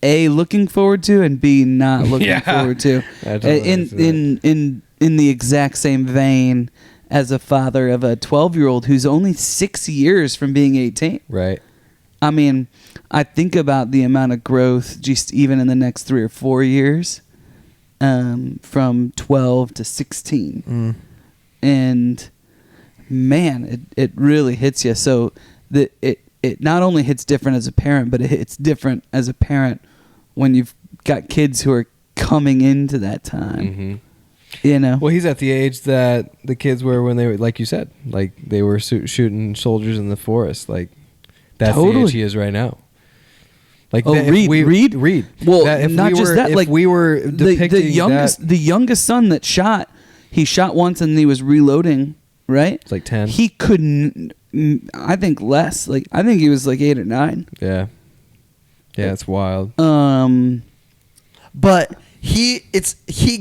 A, looking forward to, and B, not looking forward to. In the exact same vein as a father of a 12-year-old who's only 6 years from being 18. Right. I mean, I think about the amount of growth just even in the next 3 or 4 years, from 12 to 16. And man, it really hits you. So it not only hits different as a parent, but it hits different as a parent when you've got kids who are coming into that time. Mm-hmm. Well, he's at the age that the kids were when they were, like you said, like they were shooting soldiers in the forest. Like that's the age he is right now. Like Reed. Well, not just that. Like we were depicting the youngest son that shot. He shot once and he was reloading. Right. It's like 10. He couldn't. I think less. Like I think he was like 8 or 9. Yeah. Yeah, it's wild. But he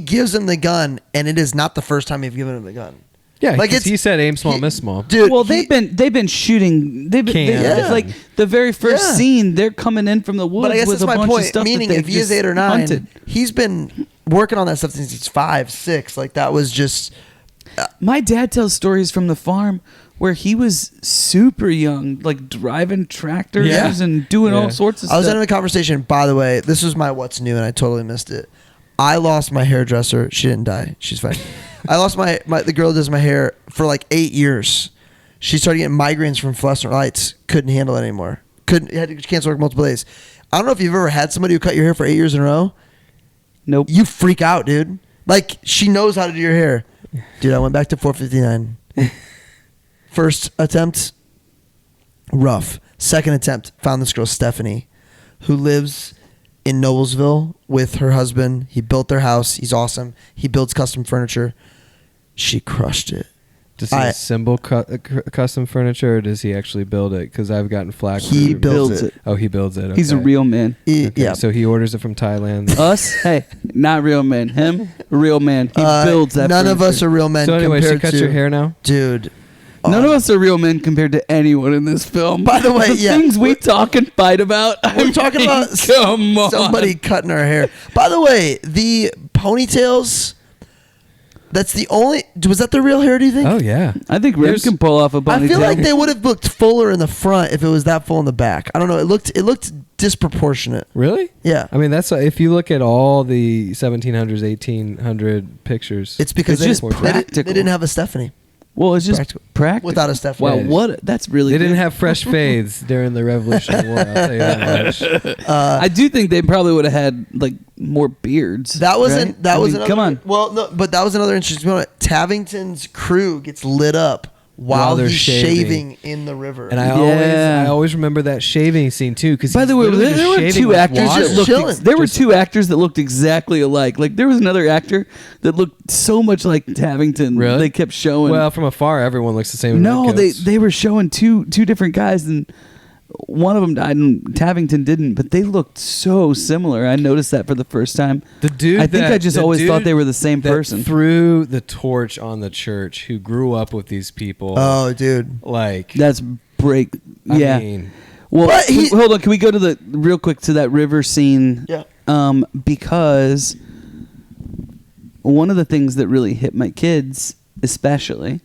gives him the gun, and it is not the first time you've given him the gun. Yeah, like he said, aim small, miss small. Dude, well, they've been shooting. It's like the very first scene. They're coming in from the woods. But I guess with that's a my bunch point. Of stuff Meaning, if he is 8 or 9, hunted. He's been working on that stuff since he's 5, 6. Like that was just. My dad tells stories from the farm where he was super young, like driving tractors and doing all sorts of stuff. I was having a conversation. By the way, this was my what's new, and I totally missed it. I lost my hairdresser. She didn't die. She's fine. I lost the girl who does my hair for like 8 years. She started getting migraines from fluorescent lights. Couldn't handle it anymore. Had to cancel work multiple days. I don't know if you've ever had somebody who cut your hair for 8 years in a row. Nope. You freak out, dude. Like she knows how to do your hair. Dude, I went back to 459. First attempt, rough. Second attempt, found this girl, Stephanie, who lives in Noblesville with her husband. He built their house. He's awesome. He builds custom furniture. She crushed it. Does he assemble custom furniture, or does he actually build it? Because I've gotten flack. He builds it. Oh, he builds it. Okay. He's a real man. Yeah. So he orders it from Thailand. Us? Hey, not real man. Him, real man. He builds that. None of us are real men. So anyway, she cuts your hair now? Dude. None of us are real men compared to anyone in this film. By the way, things we talk and fight about. We're talking about somebody cutting our hair. By the way, the ponytails. That's the only. Was that the real hair? Do you think? Oh yeah, I think Red can pull off a ponytail. I feel like they would have looked fuller in the front if it was that full in the back. I don't know. It looked disproportionate. Really? Yeah. I mean, that's if you look at all the 1700s, 1800 pictures. It's because it's just practical. They didn't have a Stephanie. Well, it's just practical. Without a Stephanie. Wow, that's really They good. didn't have fresh fades during the Revolutionary War, I'll tell you that much. I do think they probably would have had like more beards. That wasn't. Right? That was another. Come on. Well, no, but that was another interesting moment. Tavington's crew gets lit up while they're he's shaving in the river. And I always remember that shaving scene too. Because by the way, there were two actors that looked exactly alike. Like there was another actor that looked so much like Tavington. Really? They kept showing. Well, from afar, everyone looks the same. No, they were showing two different guys, and one of them died and Tavington didn't, but they looked so similar. I noticed that for the first time. The dude, I just always thought they were the same person. Threw the torch on the church, who grew up with these people. Oh, dude, like that's break. Yeah. I mean, well, hold on. Can we go to the real quick to that river scene? Yeah. Because one of the things that really hit my kids, especially,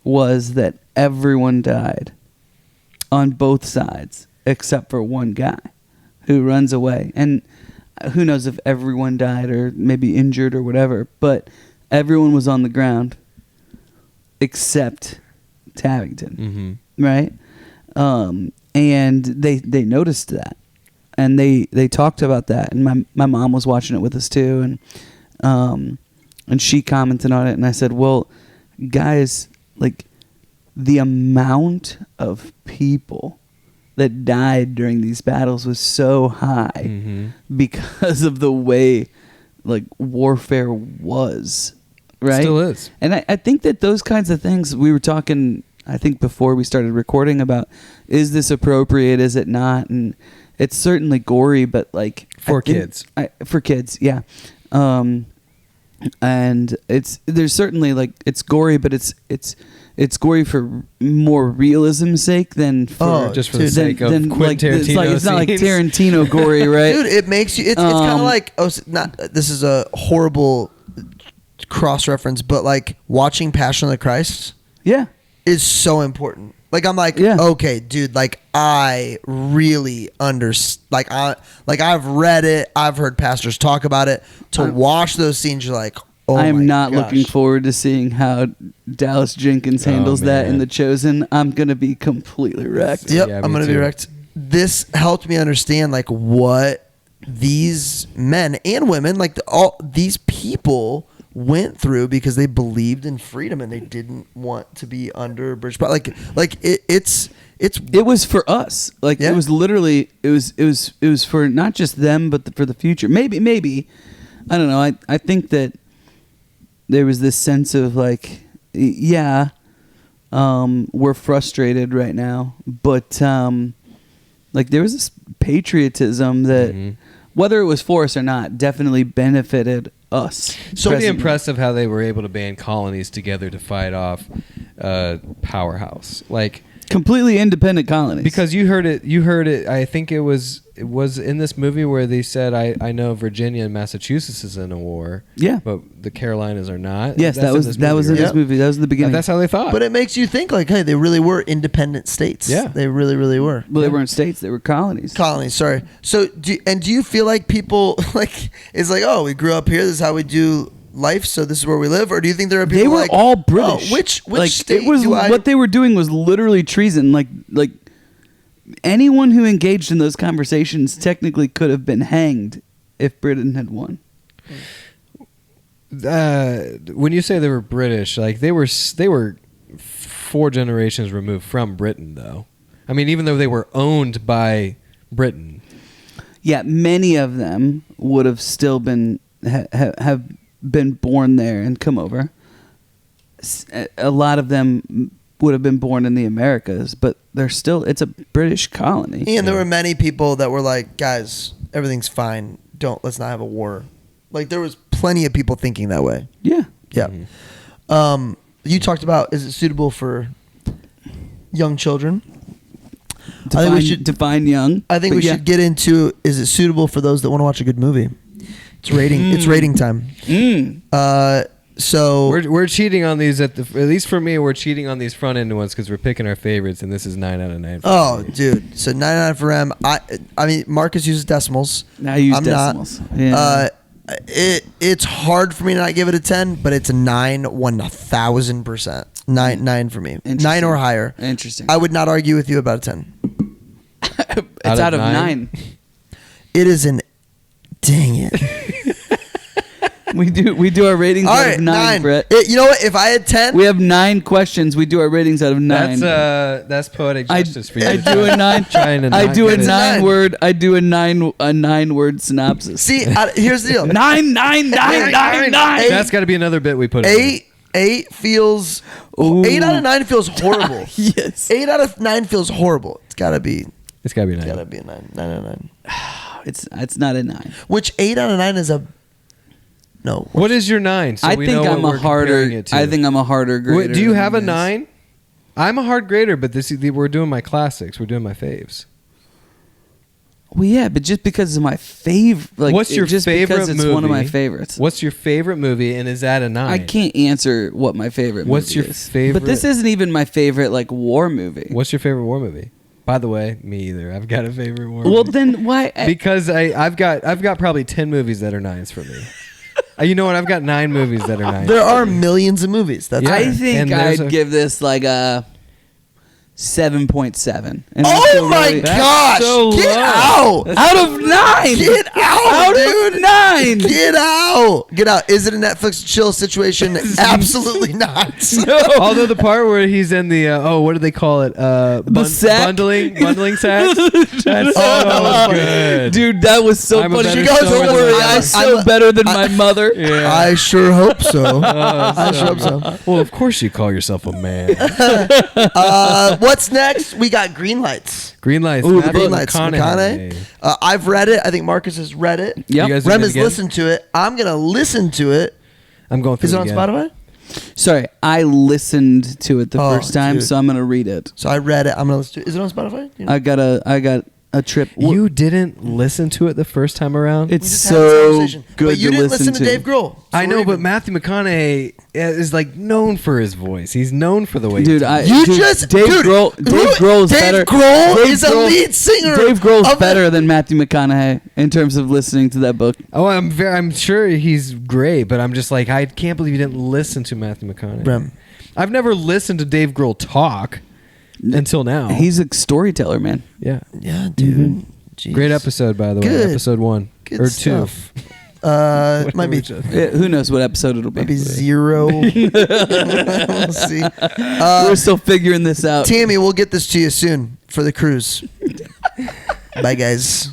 was that everyone died on both sides except for one guy who runs away. And who knows if everyone died or maybe injured or whatever, but everyone was on the ground except Tavington, right? And they noticed that, and they talked about that, and my mom was watching it with us too, and she commented on it, and I said, well, guys, like, the amount of people that died during these battles was so high because of the way, like, warfare was, right? Still is. And I think that those kinds of things, we were talking, I think, before we started recording about, is this appropriate, is it not? And it's certainly gory, but, like... For kids, yeah. And there's certainly, like, it's gory, but it's gory for more realism's sake than for just for the sake of Quentin Tarantino. It's not like Tarantino gory, right? Dude, it makes you. It's kind of like this is a horrible cross reference, but like watching Passion of the Christ, is so important. Like I'm like, okay, dude, like I really I've read it, I've heard pastors talk about it. To watch those scenes, you're like, oh my I'm not gosh. looking forward to seeing how Dallas Jenkins handles that in The Chosen. I'm gonna be completely wrecked. Yep, Yeah, I'm gonna be wrecked. This helped me understand like what these men and women, like all these people, went through because they believed in freedom and they didn't want to be under British power. It was for us. Like it was literally it was for not just them but for the future. Maybe I don't know. I think that there was this sense of like we're frustrated right now, but like there was this patriotism that whether it was for us or not definitely benefited us. So pretty impressive how they were able to band colonies together to fight off powerhouse, like completely independent colonies. Because you heard it. I think it was in this movie where they said, I know Virginia and Massachusetts is in a war. Yeah, but the Carolinas are not. Yes, that was in this movie. That was the beginning. That's how they thought. But it makes you think like, hey, they really were independent states. Yeah, they really, really were. Well, they weren't states; they were colonies. Colonies. Sorry. So, do you feel like people like it's like, oh, we grew up here. This is how we do life, so this is where we live? Or do you think there are people they were like, all British? Oh, which like, state it was what they were doing was literally treason. Like anyone who engaged in those conversations technically could have been hanged if Britain had won. When you say they were British, like they were 4 generations removed from Britain, though. I mean, even though they were owned by Britain. Yeah, many of them would have still been have been born there and come over. A lot of them would have been born in the Americas, but it's a British colony. And there were many people that were like, guys, everything's fine. Let's not have a war. Like there was plenty of people thinking that way. Yeah. Yeah. Mm-hmm. You talked about, is it suitable for young children? I think we should define young. I think we should get into, is it suitable for those that want to watch a good movie? It's rating time. So we're cheating on these at least for me. We're cheating on these front end ones because we're picking our favorites, and this is 9 out of 9. Oh, dude! So 9 out for M. I mean, Marcus uses decimals. I use decimals. Not. Yeah. It's hard for me to not give it a 10, but it's a 9 1,000%. 9 for me. 9 or higher. Interesting. I would not argue with you about a 10. It's out of 9. It is an. Dang it. We do our ratings All out right, of 9, Brett. You know what? If I had 10, We have 9 questions. We do our ratings out of 9. That's poetic justice for you. I do a 9. Trying to I not do a get it. 9 word. I do a 9 word synopsis. see, here's the deal. 9. That's got to be another bit we put in. 8 feels. Ooh. 8 out of 9 feels horrible. Yes. 8 out of 9 feels horrible. It's gotta be. It's got to be 9. Gotta be a 9. 9 out of 9. It's not a 9. Which 8 out of 9 is a. No. What is your 9? So I we think know I'm what a we're comparing harder. it to. I think I'm a harder grader. Wait, do you have a than 9? I'm a hard grader, but we're doing my classics. We're doing my faves. Well, yeah, but just because it's my favorite. Like, What's your just favorite because it's movie? one of my favorites. What's your favorite movie, and is that a 9? I can't answer what my favorite. What's movie your is. favorite- But this isn't even my favorite like war movie. What's your favorite war movie? By the way, me either. I've got a favorite war Well, movie. then why? Because I've got probably 10 movies that are 9s for me. You know what? I've got 9 movies that are 9s. There are millions of movies. That's Yeah. I right. think And there's I'd give this like a 7.7. And I Oh feel my really- gosh! so Get low. out! Out of 9. Get out, Out dude! of 9. Get out! Get out! Is it a Netflix chill situation? Absolutely not. Although the part where he's in the what do they call it? sack? bundling sacks. That's so good. Dude, that was so I'm a funny. better You guys stoner don't than worry. my I'm mother. so better than my mother. Yeah. I sure hope so. Oh, I sure hope so. Well, of course you call yourself a man. What's next? We got Green Lights. Green lights. Ooh, Matthew Green Lights. McConaughey. I've read it. I think Marcus has read it. Yep. You guys Rem read it has again? listened to it. I'm gonna listen to it. I'm going through Is it it on again. Spotify? Sorry, I listened to it the Oh, first time, dude. so I'm gonna read it. So I read it. I'm gonna listen to it. Is it on Spotify? You know? I got a trip. You didn't listen to it the first time around? It's We just had this so conversation. good But you to didn't listen to Dave Grohl. So I know, we're but even. Matthew McConaughey is like known for his voice. He's known for the way. Dude, You just Dave dude, Grohl. Dave Grohl is Dave better. Grohl Dave is a Grohl- lead singer. Dave Grohl's of better than Matthew McConaughey in terms of listening to that book. I'm sure he's great, but I'm just like, I can't believe you didn't listen to Matthew McConaughey. Rem. I've never listened to Dave Grohl talk until now. He's a storyteller, man. yeah, Yeah, dude. Jeez. great episode by the way. Good. Episode 1 Good or stuff. 2. It might be Who knows what episode it'll be? maybe 0. We'll see. We're still figuring this out. Tammy, we'll get this to you soon for the cruise. Bye, guys.